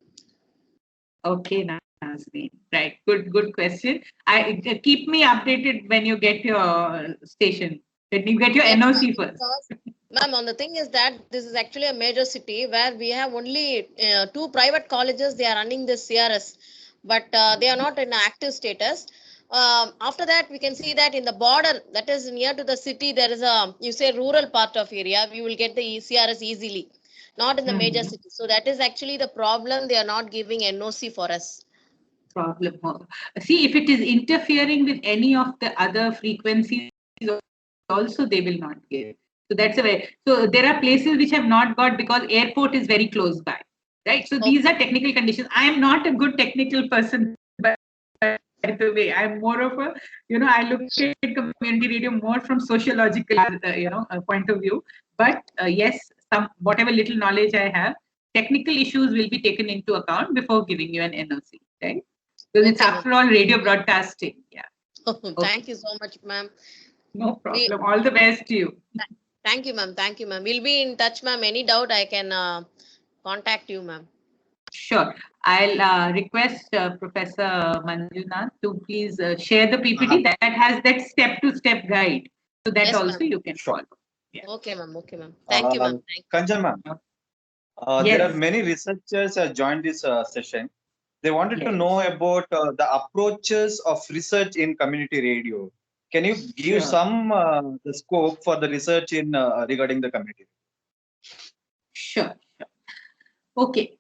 Okay, Nazni. Right. Good question. Keep me updated when you get your station. When you get your
Yes,
NOC
ma'am,
first.
Ma'am, on the thing is that this is actually a major city where we have only 2 private colleges. They are running this CRS, but they are not in active status. After that, we can see that in the border, that is near to the city, there is a, you say rural part of area, we will get the CRS easily, not in the major city. So that is actually the problem. They are not giving NOC for us.
Problem. See, if it is interfering with any of the other frequencies, also they will not give. So that's a way. So there are places which have not got because airport is very close by, right? So these are technical conditions. I am not a good technical person, by the way. I'm more of a, I look at community radio more from sociological, point of view. But yes, whatever little knowledge I have, technical issues will be taken into account before giving you an NOC, right? Because it's after all radio broadcasting. Yeah.
Thank you so much, ma'am.
No problem. All the best to you.
Thank you, ma'am. Thank you, ma'am. We'll be in touch, ma'am. Any doubt, I can contact you, ma'am.
Sure. I'll request Professor Manjunath to please share the PPT that has that step-to-step guide. So that
Yes,
also
ma'am.
you can follow. Yeah.
Okay, ma'am. Okay, ma'am. Thank you, ma'am. Thank you.
Kanchan ma'am, there are many researchers joined this session. They wanted to know about the approaches of research in community radio. Can you give some the scope for the research in regarding the community?
Sure. Okay.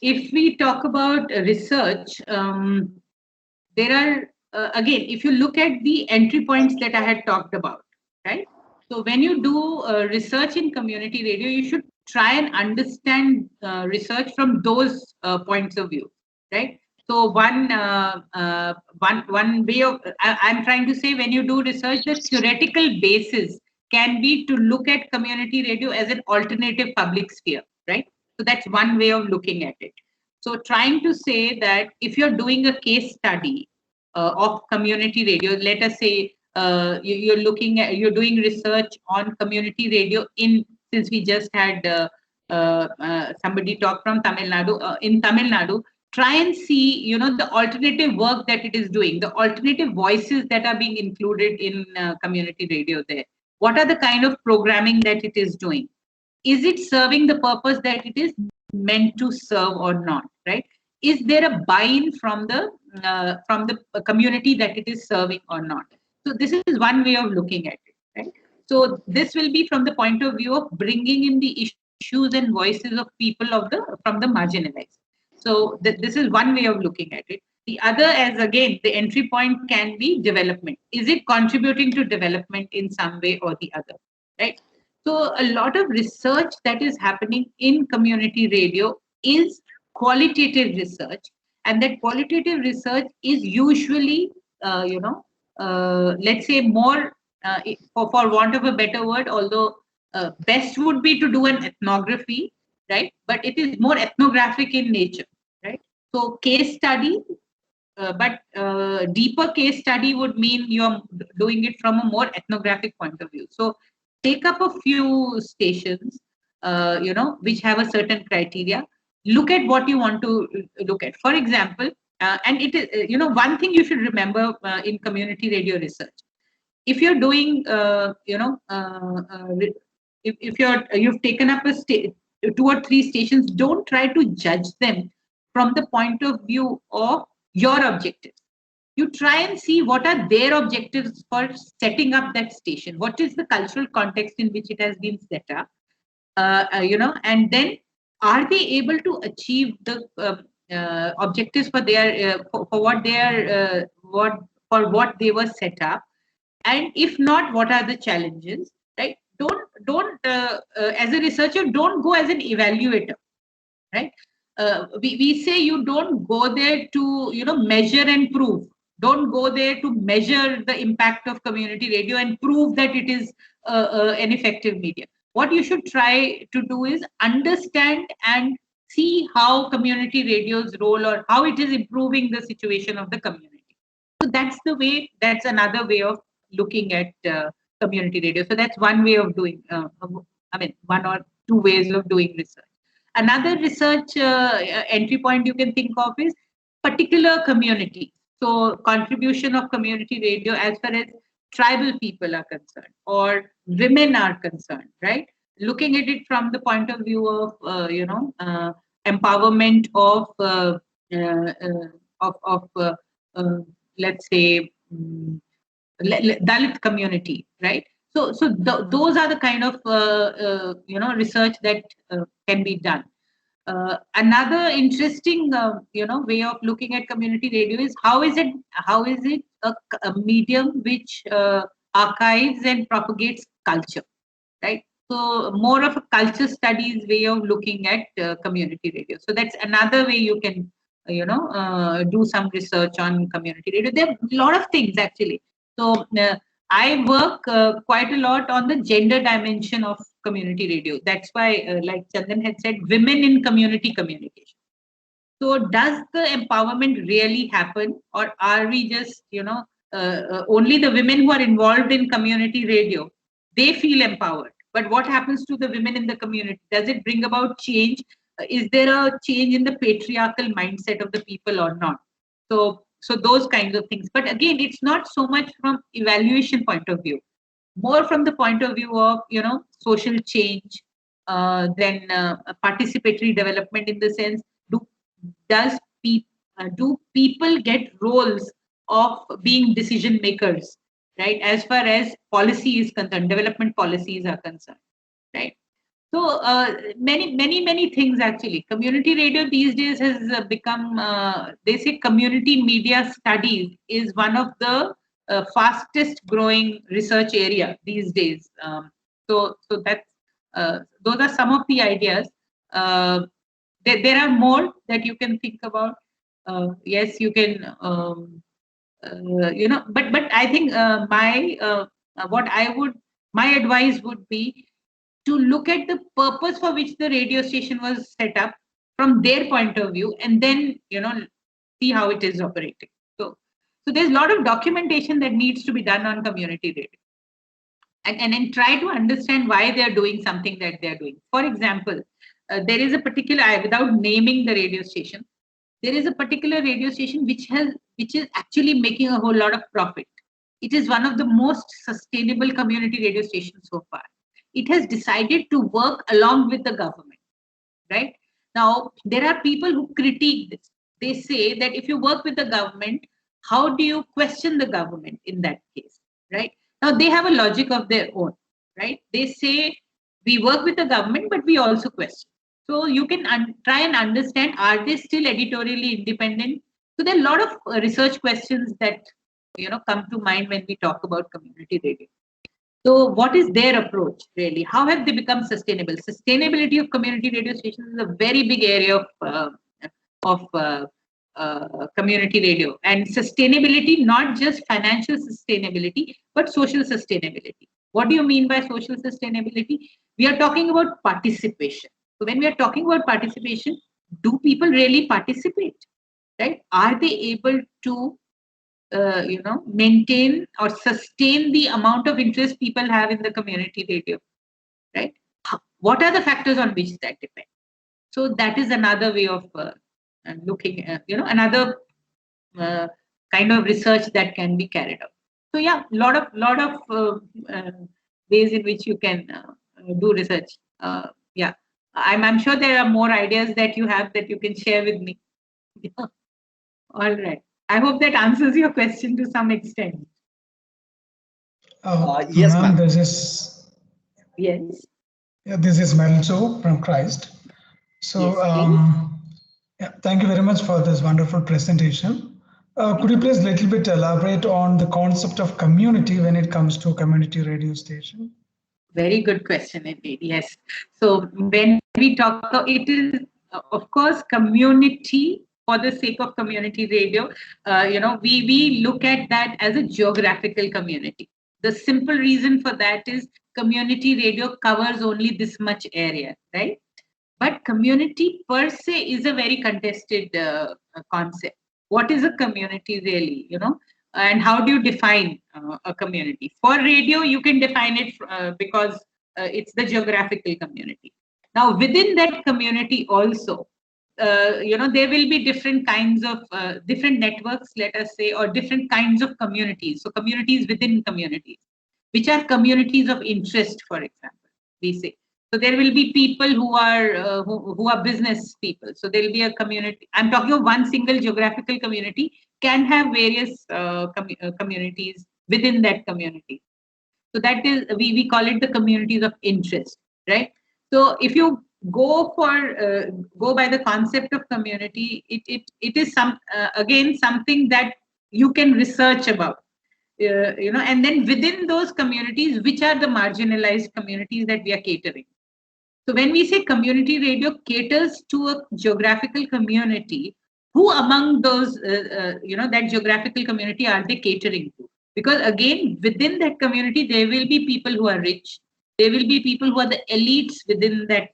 If we talk about research, there are, again, if you look at the entry points that I had talked about, right? So when you do research in community radio, you should try and understand research from those points of view, right? So one way of, I'm trying to say, when you do research, the theoretical basis can be to look at community radio as an alternative public sphere, right? So that's one way of looking at it. So trying to say that if you're doing a case study, of community radio. Let us say you're doing research on community radio since we just had somebody talk from Tamil Nadu. In Tamil Nadu, try and see, the alternative work that it is doing, the alternative voices that are being included in community radio there. What are the kind of programming that it is doing? Is it serving the purpose that it is meant to serve or not, right? Is there a buy-in from the community that it is serving or not? So this is one way of looking at it, right? So this will be from the point of view of bringing in the issues and voices of people from the marginalized. So this is one way of looking at it. The other, as again, the entry point can be development. Is it contributing to development in some way or the other, right? So a lot of research that is happening in community radio is qualitative research, and that qualitative research is usually, let's say more, for want of a better word, although best would be to do an ethnography, right? But it is more ethnographic in nature, right? So case study, but deeper case study would mean you're doing it from a more ethnographic point of view. So take up a few stations, which have a certain criteria. Look at what you want to look at. For example, and it is, one thing you should remember in community radio research. If you're doing, if you've taken up 2 or 3 stations, don't try to judge them from the point of view of your objectives. You try and see what are their objectives for setting up that station. What is the cultural context in which it has been set up? And then are they able to achieve the objectives for their for what they are what they were set up? And if not, what are the challenges? Right? Don't as a researcher, don't go as an evaluator, right? We say you don't go there to measure and prove. Don't go there to measure the impact of community radio and prove that it is an effective medium. What you should try to do is understand and see how community radio's role or how it is improving the situation of the community. So that's another way of looking at community radio. So that's one way of doing, one or two ways of doing research. Another research entry point you can think of is particular community. So contribution of community radio as far as tribal people are concerned or women are concerned, right? Looking at it from the point of view of, empowerment of let's say, Dalit community, right? So those are the kind of research that can be done. Another interesting way of looking at community radio is how is it a medium which archives and propagates culture, right? So more of a culture studies way of looking at community radio. So that's another way you can do some research on community radio. There are a lot of things actually. So I work quite a lot on the gender dimension of community radio. That's why, like Chandan had said, women in community communication. So does the empowerment really happen, or are we just, only the women who are involved in community radio, they feel empowered? But what happens to the women in the community? Does it bring about change? Is there a change in the patriarchal mindset of the people or not? So those kinds of things. But again, it's not so much from evaluation point of view, more from the point of view of social change, then participatory development in the sense, do people get roles of being decision makers, right? As far as policy is concerned, development policies are concerned, right? So many things actually. Community radio these days has become, they say community media studies is one of the fastest growing research area these days. So that's, those are some of the ideas. There are more that you can think about. Yes, you can, but I think my advice would be to look at the purpose for which the radio station was set up from their point of view, and then see how it is operating. So there's a lot of documentation that needs to be done on community radio. And then try to understand why they're doing something that they're doing. For example, there is a particular, without naming the radio station, there is a particular radio station which is actually making a whole lot of profit. It is one of the most sustainable community radio stations so far. It has decided to work along with the government, right? Now, there are people who critique this. They say that if you work with the government, how do you question the government in that case, right? Now, they have a logic of their own, right? They say we work with the government, but we also question. So you can try and understand, are they still editorially independent? So there are a lot of research questions that come to mind when we talk about community radio. So what is their approach really? How have they become sustainable? Sustainability of community radio stations is a very big area of community radio, and sustainability, not just financial sustainability, but social sustainability. What do you mean by social sustainability? We are talking about participation. So when we are talking about participation, do people really participate, right? Are they able to maintain or sustain the amount of interest people have in the community radio, right? What are the factors on which that depend? So that is another way of looking at, another kind of research that can be carried out. So yeah, lot of ways in which you can do research. Yeah, I'm sure there are more ideas that you have that you can share with me. Yeah. All right. I hope that answers your question to some extent.
Yes, ma'am.
This is
Yes.
Yeah, this is Melzo from Christ. So yeah, thank you very much for this wonderful presentation. Could you please a little bit elaborate on the concept of community when it comes to community radio station?
Very good question indeed. Yes. So when we talk, it is of course community for the sake of community radio. We look at that as a geographical community. The simple reason for that is community radio covers only this much area, right? But community per se is a very contested concept. What is a community really, and how do you define a community? For radio, you can define it because it's the geographical community. Now, within that community also, there will be different kinds of different networks, let us say, or different kinds of communities. So communities within communities, which are communities of interest, for example, we say. So there will be people who are business people. So there will be a community. I'm talking of one single geographical community can have various communities within that community. So that is, we call it the communities of interest, right? So if you go by the concept of community, it is again something that you can research about. And then within those communities, which are the marginalized communities that we are catering. So when we say community radio caters to a geographical community, who among those, that geographical community are they catering to? Because again, within that community, there will be people who are rich. There will be people who are the elites within that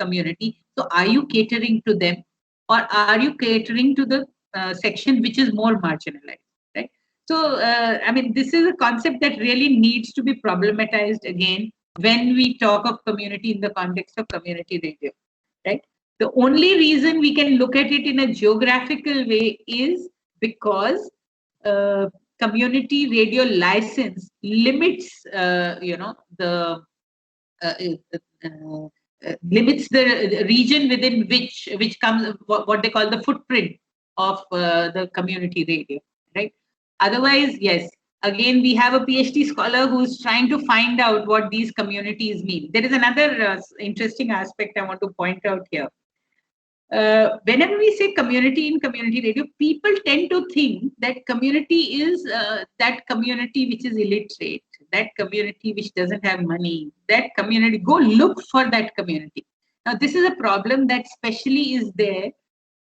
community. So are you catering to them, or are you catering to the section which is more marginalized, right? So, this is a concept that really needs to be problematized again when we talk of community in the context of community radio, right? The only reason we can look at it in a geographical way is because community radio license limits, limits the region within which comes what they call the footprint of the community radio, right? Otherwise, yes. Again, we have a PhD scholar who's trying to find out what these communities mean. There is another interesting aspect I want to point out here. Whenever we say community in community radio, people tend to think that community is that community which is illiterate, that community which doesn't have money, that community, go look for that community. Now, this is a problem that especially is there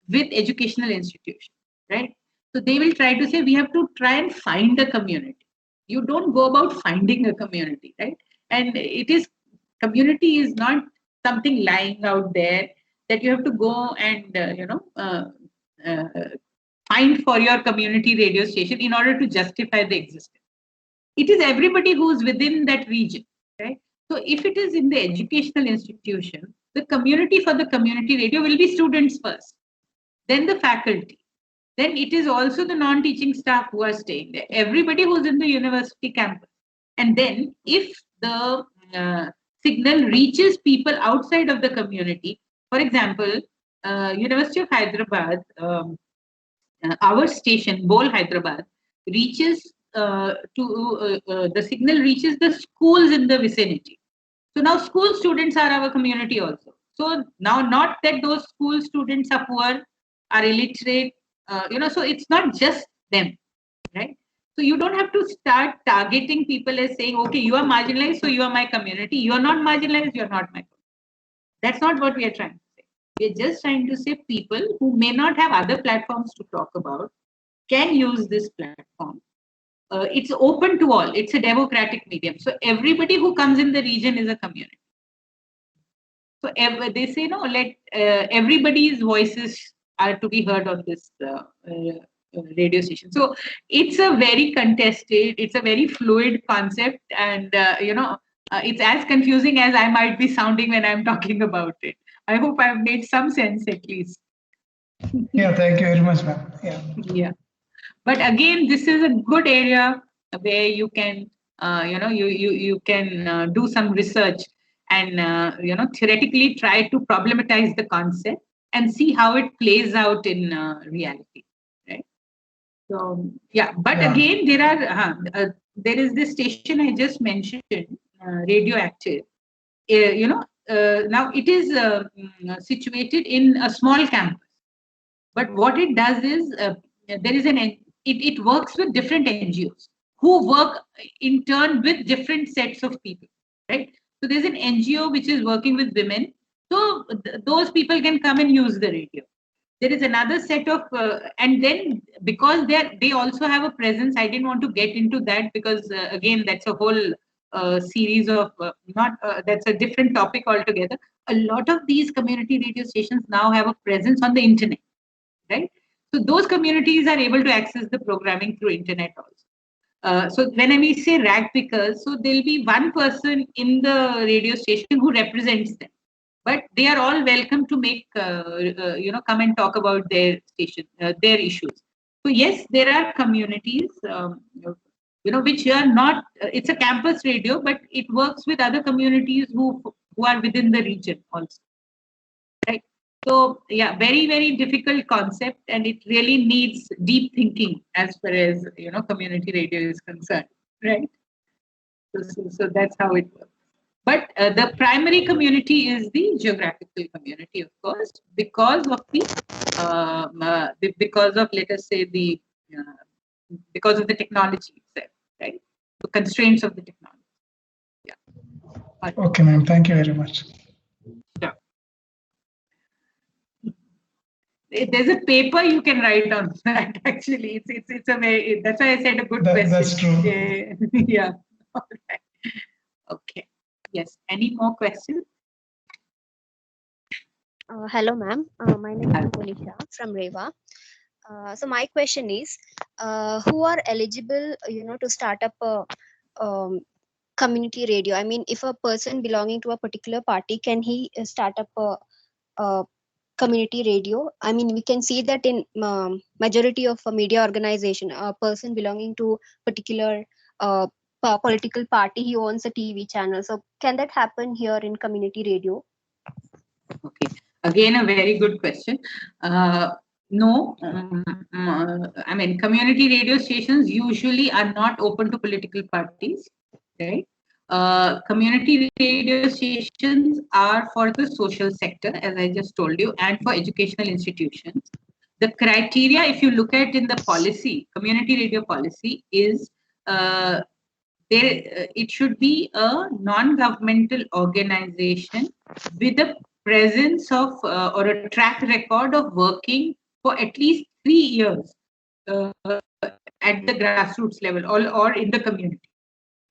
with educational institutions, right? So they will try to say, we have to try and find a community. You don't go about finding a community, right? And community is not something lying out there that you have to go and, find for your community radio station in order to justify the existence. It is everybody who is within that region, right? So if it is in the educational institution, the community for the community radio will be students first, then the faculty, then it is also the non-teaching staff who are staying there, everybody who's in the university campus. And then if the signal reaches people outside of the community, for example, University of Hyderabad, our station, Bol Hyderabad, reaches the signal reaches the schools in the vicinity. So now school students are our community also. So now not that those school students are poor, are illiterate, so it's not just them, right? So you don't have to start targeting people as saying, okay, you are marginalized, so you are my community. You are not marginalized, you are not my community. That's not what we are trying to say. We're just trying to say people who may not have other platforms to talk about can use this platform. It's open to all. It's a democratic medium. So everybody who comes in the region is a community. So they say, no, let everybody's voices are to be heard on this radio station. So it's a very contested, it's a very fluid concept, and it's as confusing as I might be sounding when I'm talking about it. I hope I've made some sense at least.
Yeah, thank you very much, ma'am.
Yeah. But again, this is a good area where you can, you can do some research and theoretically try to problematize the concept and see how it plays out in reality, right? So yeah, but again, there is this station I just mentioned, Radioactive. Now it is situated in a small campus, but what it does is there is it works with different NGOs who work in turn with different sets of people, right? So there's an NGO which is working with women, so those people can come and use the radio. There is another set of, and then because they also have a presence. I didn't want to get into that because again, that's a whole series of that's a different topic altogether. A lot of these community radio stations now have a presence on the internet, right? So those communities are able to access the programming through internet also. So when we say rag pickers, so there'll be one person in the radio station who represents them, but they are all welcome to make come and talk about their station, their issues. So yes, there are communities which are not. It's a campus radio, but it works with other communities who are within the region also, right? So yeah, very, very difficult concept, and it really needs deep thinking as far as community radio is concerned, right? So that's how it works. But the primary community is the geographical community, of course, because of because of, let us say, because of the technology itself, right? The constraints of the technology. Yeah.
Okay, ma'am. Thank you very much.
Yeah. There's a paper you can write on that. Actually, it's a very. That's why I said a good question.
That's true.
Yeah. All right. Okay. Yes. Any more questions?
Hello, ma'am. My name is Monisha from Reva. So my question is, who are eligible, to start up a community radio? I mean, if a person belonging to a particular party, can he start up a community radio? I mean, we can see that in majority of a media organization, a person belonging to particular political party, he owns a TV channel. So can that happen here in community radio?
Okay. Again, a very good question. No, I mean, community radio stations usually are not open to political parties, right? Community radio stations are for the social sector, as I just told you, and for educational institutions. The criteria, if you look at in the policy, community radio policy, is it should be a non-governmental organization with a presence of or a track record of working for at least 3 years at the grassroots level or in the community,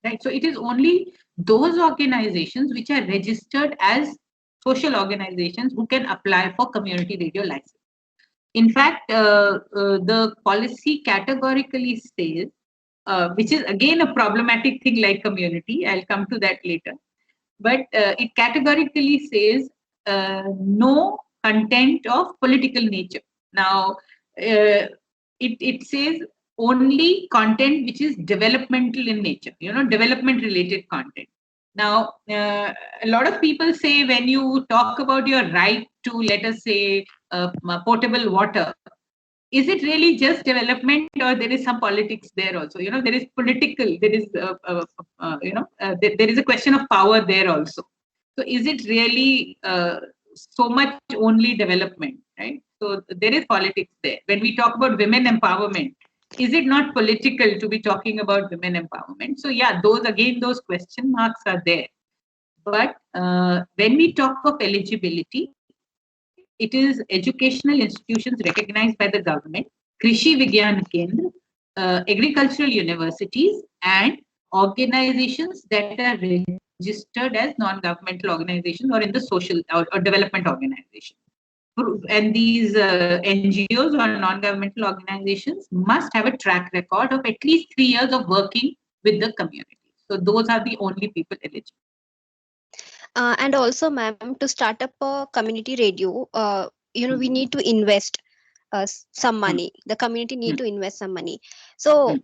right? So it is only those organizations which are registered as social organizations who can apply for community radio license. In fact, the policy categorically says, which is again a problematic thing like community. I'll come to that later. But it categorically says no content of political nature. Now, it says only content which is developmental in nature, development related content. Now, a lot of people say when you talk about your right to, let us say, potable water, is it really just development, or there is some politics there also? There is political, there is, there is a question of power there also. So is it really so much only development, right? So there is politics there. When we talk about women empowerment, is it not political to be talking about women empowerment? So yeah, those question marks are there. But when we talk of eligibility, it is educational institutions recognized by the government, Krishi Vigyan Kendra, agricultural universities, and organizations that are registered as non-governmental organizations or in the social or development organization. And these NGOs or non-governmental organizations must have a track record of at least 3 years of working with the community. So those are the only people eligible.
And also, ma'am, to start up a community radio, we need to invest some money. The community need to invest some money. So,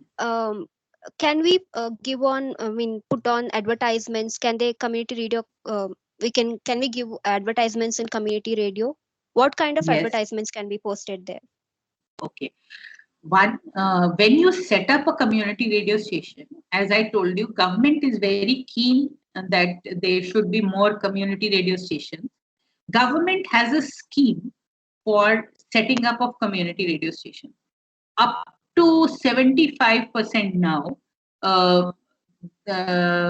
can we put on advertisements? Can they community radio? Can we give advertisements in community radio? What kind of advertisements can be posted there?
Okay. One, when you set up a community radio station, as I told you, government is very keen that there should be more community radio stations. Government has a scheme for setting up of community radio stations. Up to 75% now,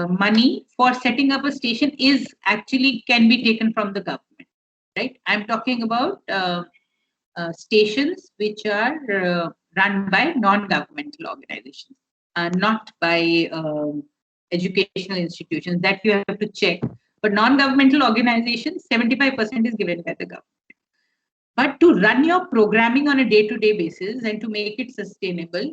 money for setting up a station can be taken from the government, right? I'm talking about stations which are run by non-governmental organizations, not by educational institutions. That you have to check. But non-governmental organizations, 75% is given by the government. But to run your programming on a day-to-day basis and to make it sustainable,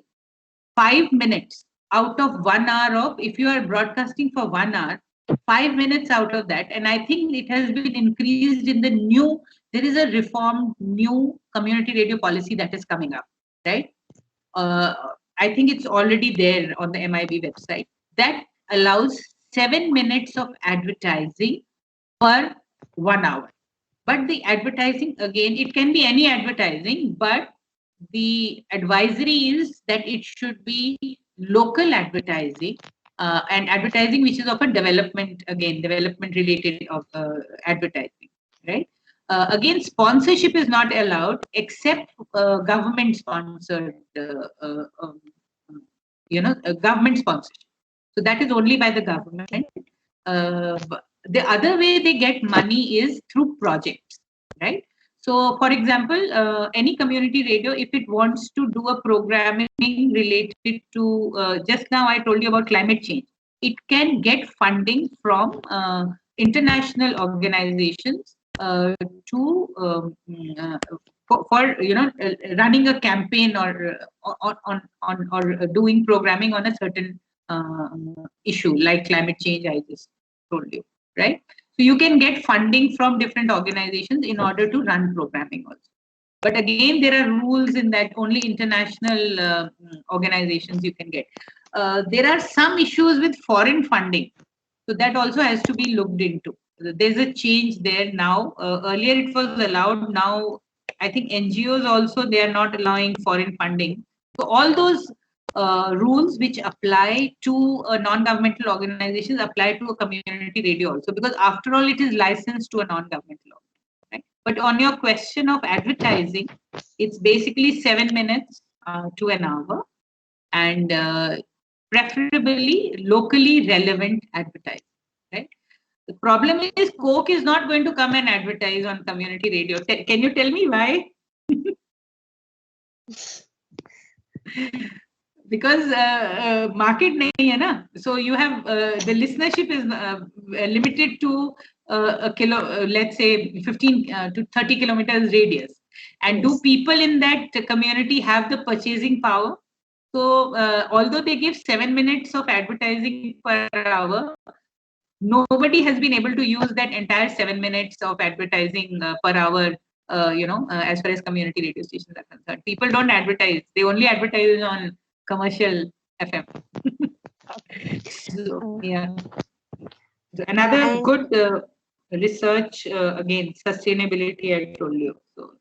5 minutes out of 1 hour of, if you are broadcasting for 1 hour, 5 minutes out of that, and I think it has been increased in the new, there is a reformed new community radio policy that is coming up, right? I think it's already there on the MIB website, that allows 7 minutes of advertising per 1 hour. But the advertising, again, it can be any advertising, but the advisory is that it should be local advertising and advertising which is of a development, again, development related of advertising, right? Again, sponsorship is not allowed except government sponsored, government sponsorship. So that is only by the government. The other way they get money is through projects, right? So, for example, any community radio, if it wants to do a programming related to, just now I told you about climate change, it can get funding from international organizations for running a campaign or doing programming on a certain issue like climate change. I just told you, right? So you can get funding from different organizations in order to run programming also. But again, there are rules in that only international organizations you can get. There are some issues with foreign funding. So that also has to be looked into. There's a change there now. Earlier it was allowed. Now I think NGOs also, they are not allowing foreign funding. So all those rules which apply to non-governmental organizations apply to a community radio also, because after all it is licensed to a non-governmental organization, right? But on your question of advertising, it's basically 7 minutes to an hour, and preferably locally relevant advertising, right? The problem is Coke is not going to come and advertise on community radio. Can you tell me why? Because market nahi hai na. So you have the listenership is limited to a kilo, let's say 15 to 30 kilometers radius. And do people in that community have the purchasing power? So although they give 7 minutes of advertising per hour, nobody has been able to use that entire 7 minutes of advertising per hour, as far as community radio stations are concerned. People don't advertise. They only advertise on commercial FM. So, yeah. Another good research, again, sustainability, I told you. So,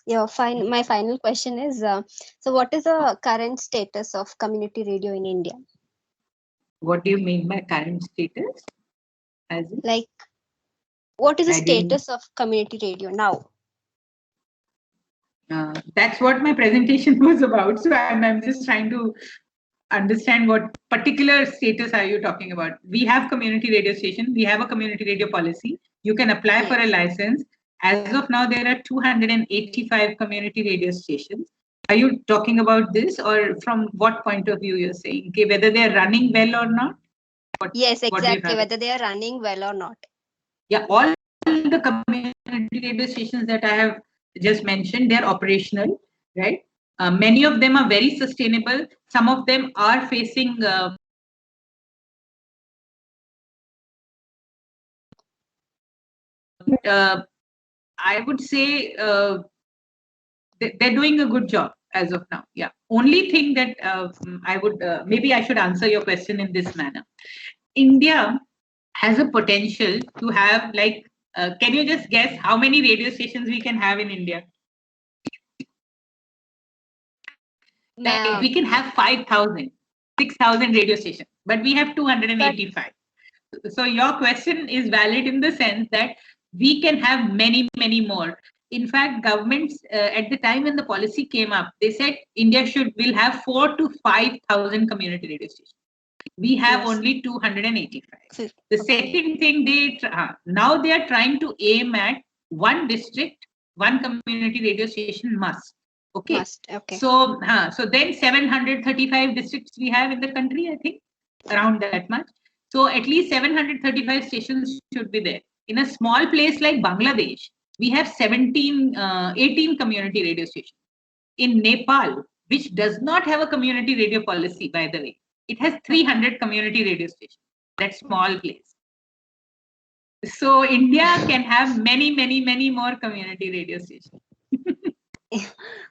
yeah, fine. My final question is, so what is the current status of community radio in India?
What do you mean by current status? As in?
Like, what is the status of community radio now?
That's what my presentation was about. So I'm just trying to understand what particular status are you talking about. We have community radio station. We have a community radio policy. You can apply for a license. As of now, there are 285 community radio stations. Are you talking about this, or from what point of view you're saying? Okay, whether they're running well or not?
Yes, exactly. Whether they are running well or not.
Yeah, all the community radio stations that I have just mentioned, they're operational, right? Many of them are very sustainable. Some of them are facing I would say they're doing a good job as of now. Yeah. Only thing that I would maybe I should answer your question in this manner. India has a potential to have like. Can you just guess how many radio stations we can have in India? Like we can have 5,000, 6,000 radio stations, but we have 285. So your question is valid in the sense that we can have many, many more. In fact, governments at the time when the policy came up, they said India will have 4,000 to 5,000 community radio stations. We have only 285. The second thing, now they are trying to aim at one district, one community radio station must. Okay.
Okay.
So then 735 districts we have in the country, I think, around that much. So at least 735 stations should be there. In a small place like Bangladesh, we have 18 community radio stations. In Nepal, which does not have a community radio policy, by the way, it has 300 community radio stations. That small place. So India can have many, many, many more community radio stations.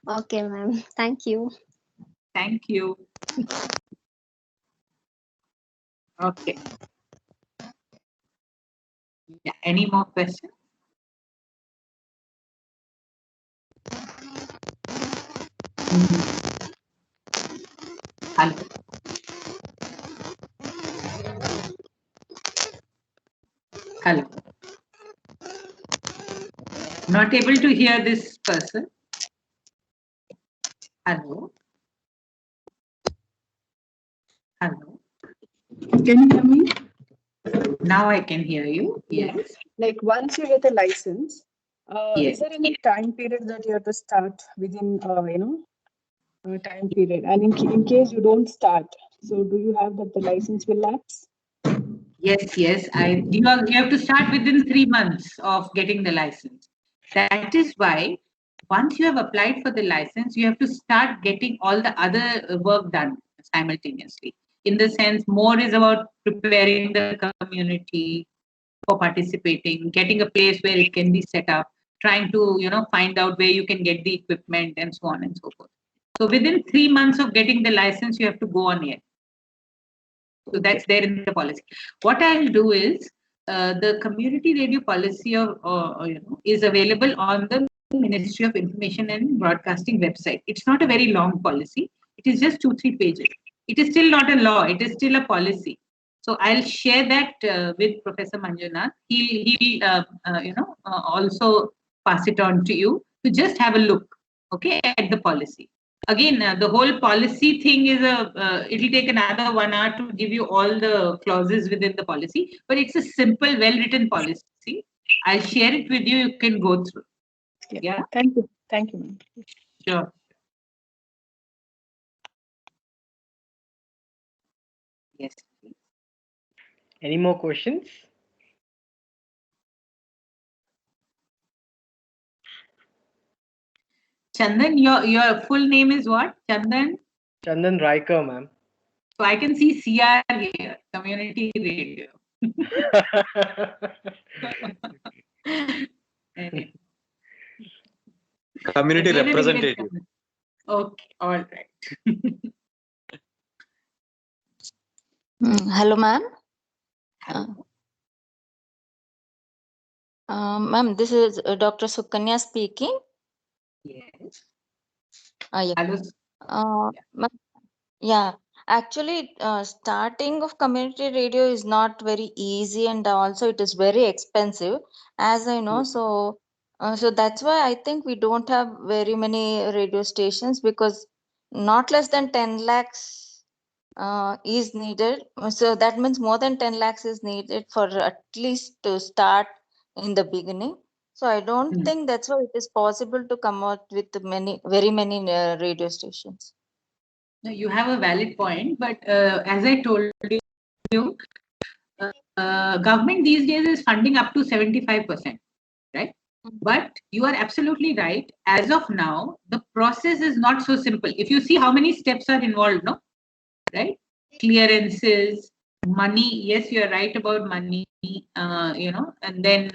Okay, ma'am. Thank you.
Thank you. Okay. Yeah. Any more questions? Hello. Hello. Not able to hear this person. Hello. Hello.
Can you hear me?
Now I can hear you. Yes.
Like once you get a license,
yes.
Is there any time period that you have to start within, a time period? And in case you don't start, so do you have that the license will lapse?
Yes. You have to start within 3 months of getting the license. That is why once you have applied for the license, you have to start getting all the other work done simultaneously. In the sense, more is about preparing the community for participating, getting a place where it can be set up, trying to find out where you can get the equipment and so on and so forth. So within 3 months of getting the license, you have to go on air. So that's there in the policy. What I'll do is the community radio policy is available on the Ministry of Information and Broadcasting website. It's not a very long policy. It is just 2-3 pages. It is still not a law. It is still a policy. So I'll share that with Professor Manjunath. He'll also pass it on to you to just have a look, okay, at the policy. Again, the whole policy thing is it'll take another 1 hour to give you all the clauses within the policy, but it's a simple, well-written policy. I'll share it with you. You can go through. Yeah.
Thank you. Thank you.
Sure. Yes.
Any more questions?
Chandan, your full name is what? Chandan?
Chandan Raikar, ma'am.
So I can see CR here, community radio. Anyway.
Community representative.
Okay, all right.
Hello, ma'am. Ma'am, this is Dr. Sukanya speaking.
Yes.
Yeah.
Hello.
Yeah. Actually, starting of community radio is not very easy, and also it is very expensive, as I know. So that's why I think we don't have very many radio stations, because not less than 10 lakhs is needed. So that means more than 10 lakhs is needed for at least to start in the beginning. So I don't think that's why it is possible to come out with very many radio stations.
No, you have a valid point, but as I told you, government these days is funding up to 75%, right? But you are absolutely right. As of now, the process is not so simple. If you see how many steps are involved, no, right? Clearances, money. Yes, you are right about money. And then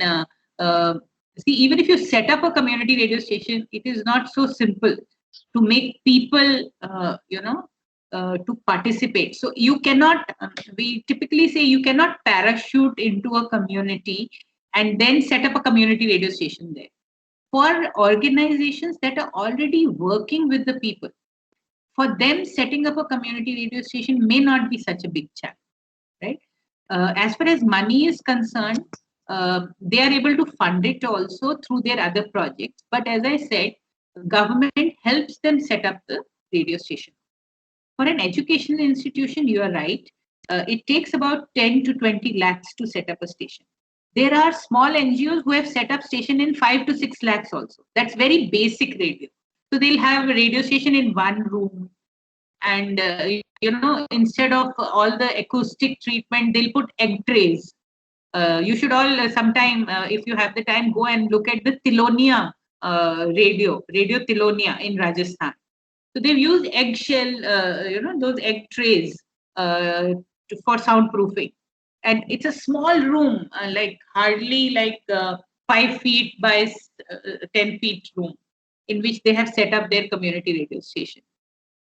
see, even if you set up a community radio station, it is not so simple to make people, to participate. So you cannot, we typically say you cannot parachute into a community and then set up a community radio station there. For organizations that are already working with the people, for them, setting up a community radio station may not be such a big challenge, right? As far as money is concerned, they are able to fund it also through their other projects. But as I said, government helps them set up the radio station. For an educational institution, you are right. It takes about 10 to 20 lakhs to set up a station. There are small NGOs who have set up station in 5 to 6 lakhs also. That's very basic radio. So they'll have a radio station in one room, and instead of all the acoustic treatment, they'll put egg trays. You should all sometime, if you have the time, go and look at the Tilonia radio Tilonia in Rajasthan. So they've used eggshell, those egg trays for soundproofing. And it's a small room, like hardly like 5 feet by 10 feet room, in which they have set up their community radio station.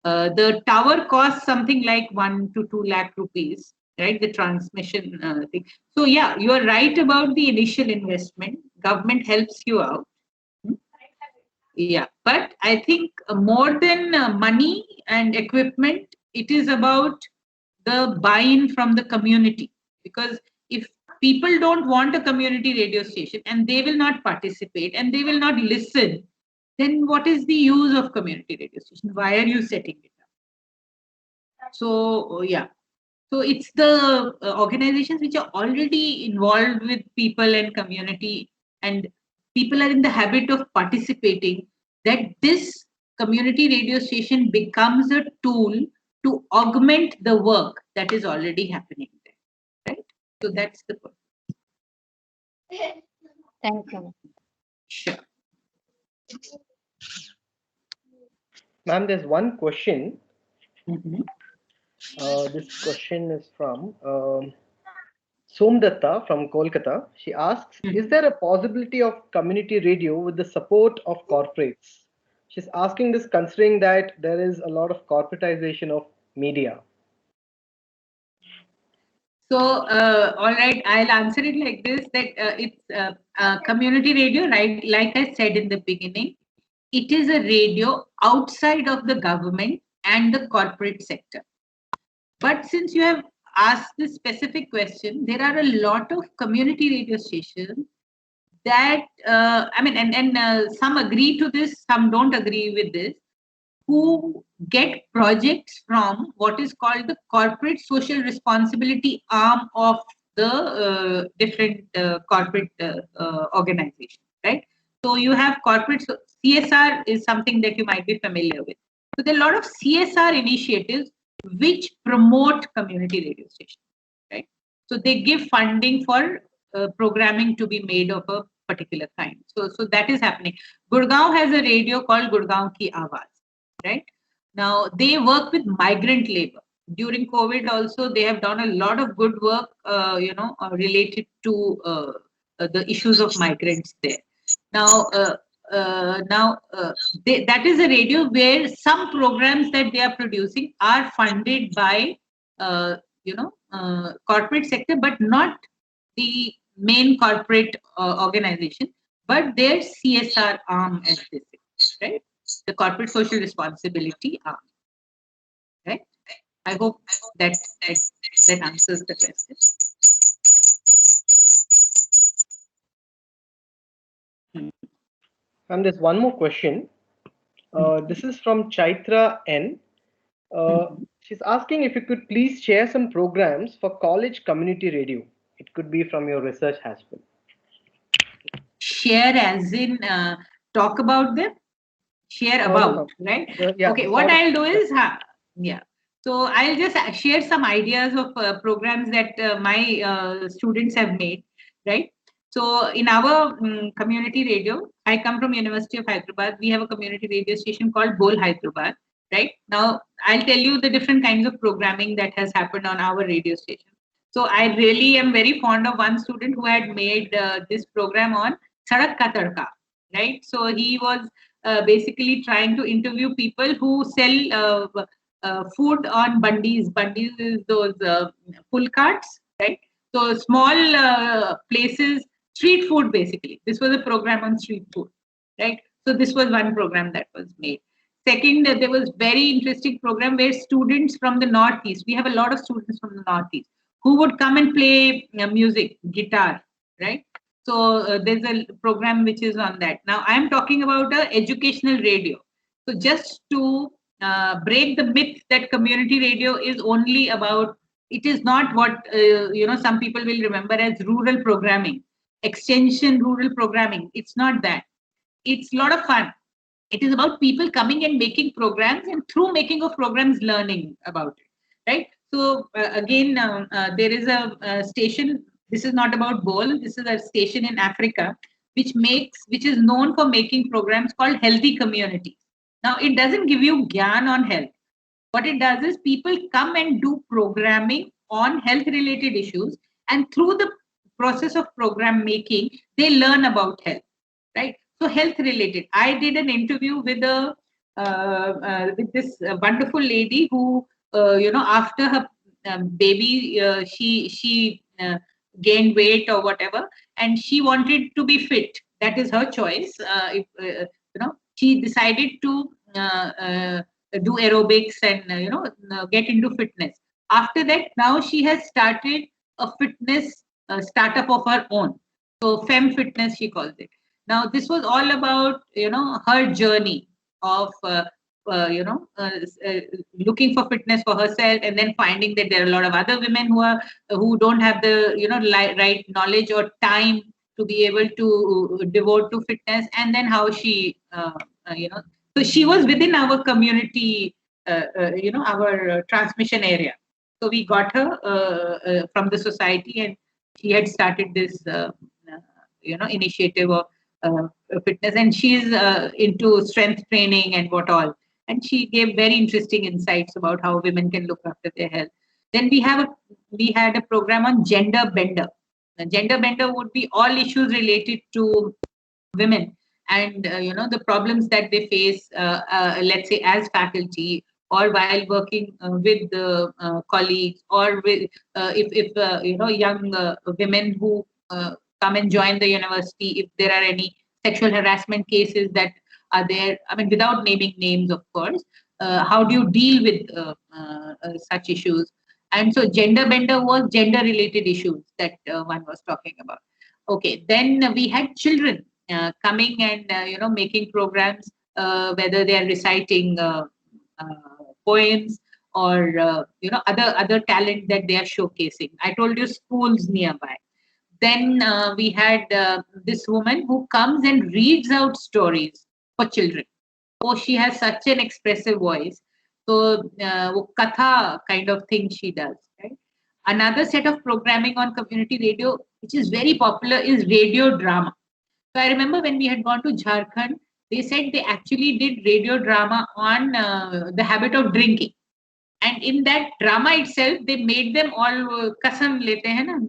The tower costs something like 1 to 2 lakh rupees, right? The transmission thing. So yeah, you are right about the initial investment. Government helps you out. Yeah, but I think more than money and equipment, it is about the buy-in from the community. Because if people don't want a community radio station and they will not participate and they will not listen, then what is the use of community radio station? Why are you setting it up? So yeah, so it's the organizations which are already involved with people and community, and people are in the habit of participating, that this community radio station becomes a tool to augment the work that is already happening there, right? So that's the point.
Thank you.
Sure.
Ma'am, there's one question. This question is from Somdatta from Kolkata. She asks, is there a possibility of community radio with the support of corporates? She's asking this considering that there is a lot of corporatization of media.
So, all right, I'll answer it like this, that it's community radio, right? Like I said in the beginning, it is a radio outside of the government and the corporate sector. But since you have asked this specific question, there are a lot of community radio stations that, some agree to this, some don't agree with this, who get projects from what is called the corporate social responsibility arm of the different corporate organizations, right? So you have corporate, CSR is something that you might be familiar with. So there are a lot of CSR initiatives which promote community radio stations, right? So they give funding for programming to be made of a particular kind. So that is happening. Gurgaon has a radio called Gurgaon Ki Awaaz, right? Now they work with migrant labor. During COVID also, they have done a lot of good work, related to the issues of migrants there. Now, that is a radio where some programs that they are producing are funded by, corporate sector, but not the main corporate organization, but their CSR arm, as they say, right? The corporate social responsibility arm, right? I hope that answers the question.
And there's one more question. This is from Chaitra N. She's asking if you could please share some programs for college community radio. It could be from your research as well.
Share as in talk about them? Share about, right?
Yeah,
okay, what I'll do is, so I'll just share some ideas of programs that my students have made, right? So in our community radio, I come from University of Hyderabad. We have a community radio station called Bol Hyderabad, right? Now, I'll tell you the different kinds of programming that has happened on our radio station. So I really am very fond of one student who had made this program on Sadak Ka Tadka, right? So he was basically trying to interview people who sell food on bandis. Bandis is those full carts, right? So small places, street food basically. This was a program on street food, right? So this was one program that was made. Second, there was very interesting program where students from the Northeast, we have a lot of students from the Northeast, who would come and play music, guitar, right? So there's a program which is on that. Now I'm talking about educational radio. So just to break the myth that community radio is only about, it is not what, some people will remember as rural programming, extension rural programming. It's not that. It's a lot of fun. It is about people coming and making programs, and through making of programs, learning about it, right? So again, there is a station. This is not about Bol. This is a station in Africa which is known for making programs called Healthy Communities. Now, it doesn't give you gyan on health. What it does is people come and do programming on health related issues, and through the process of program making, they learn about health, right? So health related. I did an interview with with this wonderful lady who, after her baby, she gained weight or whatever, and she wanted to be fit. That is her choice. She decided to do aerobics and get into fitness. After that, now she has started a fitness startup of her own. So Fem Fitness, she calls it. Now, this was all about, her journey of, looking for fitness for herself, and then finding that there are a lot of other women who don't have the, right knowledge or time to be able to devote to fitness, and then how she, so she was within our community, our transmission area. So we got her from the society, and she had started this, initiative of fitness, and she's into strength training and what all, and she gave very interesting insights about how women can look after their health. Then we had a program on Gender Bender. Gender Bender would be all issues related to women, and the problems that they face, let's say as faculty, or while working with the colleagues, or with if young women who come and join the university, if there are any sexual harassment cases that are there, I mean, without naming names, of course, how do you deal with such issues? And so Gender Bender was gender related issues that one was talking about. Okay, then we had children coming and making programs, whether they are reciting poems or other talent that they are showcasing. I told you schools nearby. Then we had this woman who comes and reads out stories for children. Oh, she has such an expressive voice. So katha kind of thing she does. Right? Another set of programming on community radio, which is very popular, is radio drama. So I remember when we had gone to Jharkhand, they said they actually did radio drama on the habit of drinking. And in that drama itself, they made them all kasam lete hai na,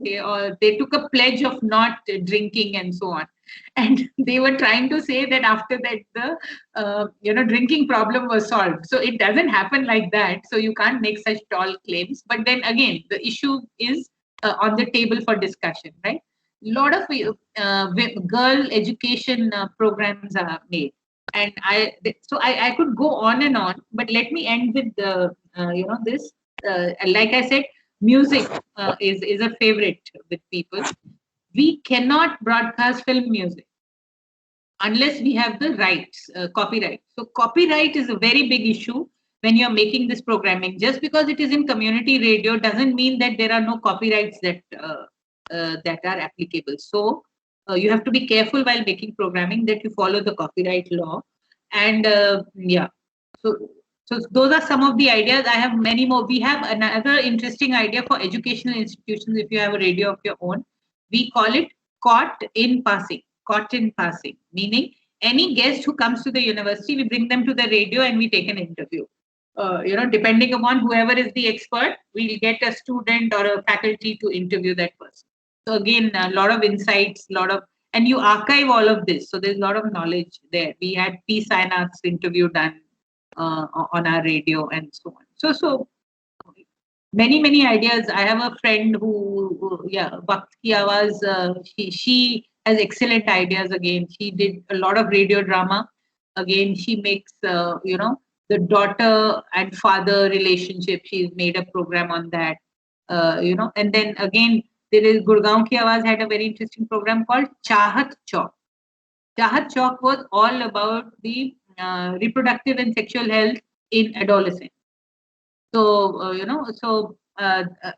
they took a pledge of not drinking and so on. And they were trying to say that after that the drinking problem was solved. So it doesn't happen like that. So you can't make such tall claims. But then again, the issue is on the table for discussion, right? Lot of girl education programs are made, and I could go on and on, but let me end with this. Like I said, music is a favorite with people. We cannot broadcast film music unless we have the rights, copyright. So copyright is a very big issue when you're making this programming. Just because it is in community radio doesn't mean that there are no copyrights that are applicable. So you have to be careful while making programming that you follow the copyright law. And so those are some of the ideas. I have many more. We have another interesting idea for educational institutions. If you have a radio of your own, we call it caught in passing. Caught in passing, meaning any guest who comes to the university, we bring them to the radio and we take an interview. Depending upon whoever is the expert, we'll get a student or a faculty to interview that person. So again, a lot of insights, and you archive all of this. So there's a lot of knowledge there. We had P. Sainath's interview done on our radio and so on. So many ideas. I have a friend who Waqt Ki Awaaz, she has excellent ideas. Again, she did a lot of radio drama. Again, she makes the daughter and father relationship. She's made a program on that. And then again, there is Gurgaon Ki Awaaz had a very interesting program called Chahat Chowk. Chahat Chowk was all about the reproductive and sexual health in adolescents. So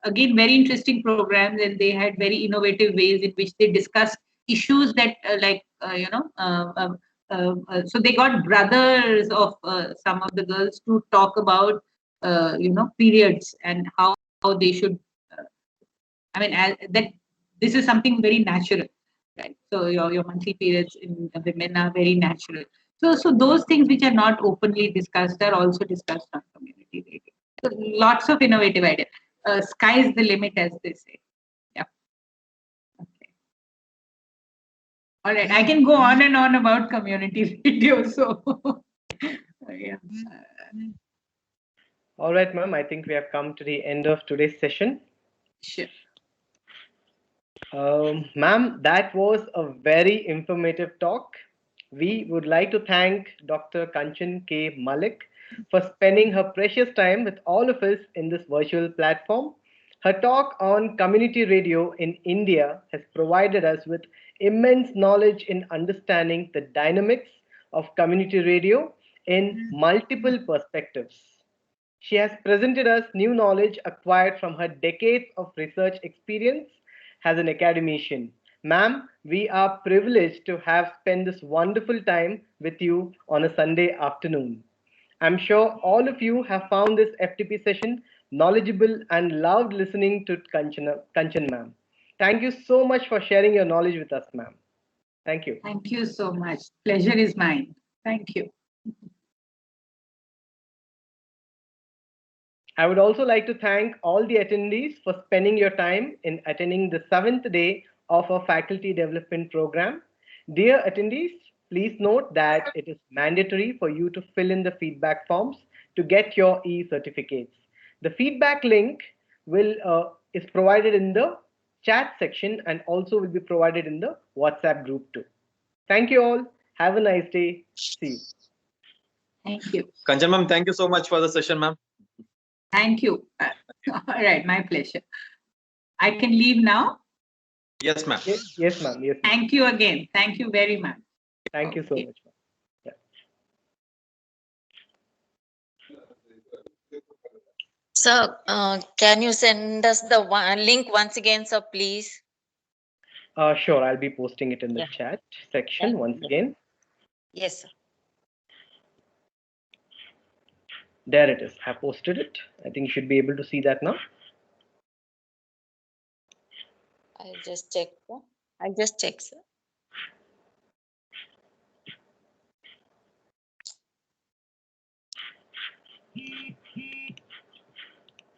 again, very interesting programs, and they had very innovative ways in which they discussed issues that so they got brothers of some of the girls to talk about periods and how they should. That this is something very natural, right? So your monthly periods in women are very natural. So those things which are not openly discussed are also discussed on community radio. So lots of innovative ideas. Sky's the limit, as they say. Yeah. Okay. All right. I can go on and on about community radio. So yeah.
All right, ma'am. I think we have come to the end of today's session.
Sure.
Ma'am, that was a very informative talk. We would like to thank Dr. Kanchan K. Malik for spending her precious time with all of us in this virtual platform. Her talk on community radio in India has provided us with immense knowledge in understanding the dynamics of community radio in multiple perspectives. She has presented us new knowledge acquired from her decades of research experience as an academician. Ma'am, we are privileged to have spent this wonderful time with you on a Sunday afternoon. I'm sure all of you have found this FTP session knowledgeable and loved listening to Kanchan ma'am. Thank you so much for sharing your knowledge with us, ma'am. Thank you.
Thank you so much. Pleasure is mine. Thank you.
I would also like to thank all the attendees for spending your time in attending the 7th day of our faculty development program. Dear attendees, please note that it is mandatory for you to fill in the feedback forms to get your e-certificates. The feedback link is provided in the chat section and also will be provided in the WhatsApp group too. Thank you all. Have a nice day. See you.
Thank you.
Kanchan ma'am, thank you so much for the session, ma'am.
Thank you. All right, my pleasure. I can leave now?
Yes, ma'am.
Yes, ma'am. Yes,
thank you again. Thank you very much.
Thank you so much, ma'am.
So, can you send us the link once again, sir, please?
Sure, I'll be posting it in the chat section once again.
Yes, sir.
There it is. I posted it. I think you should be able to see that now.
I'll just check, sir.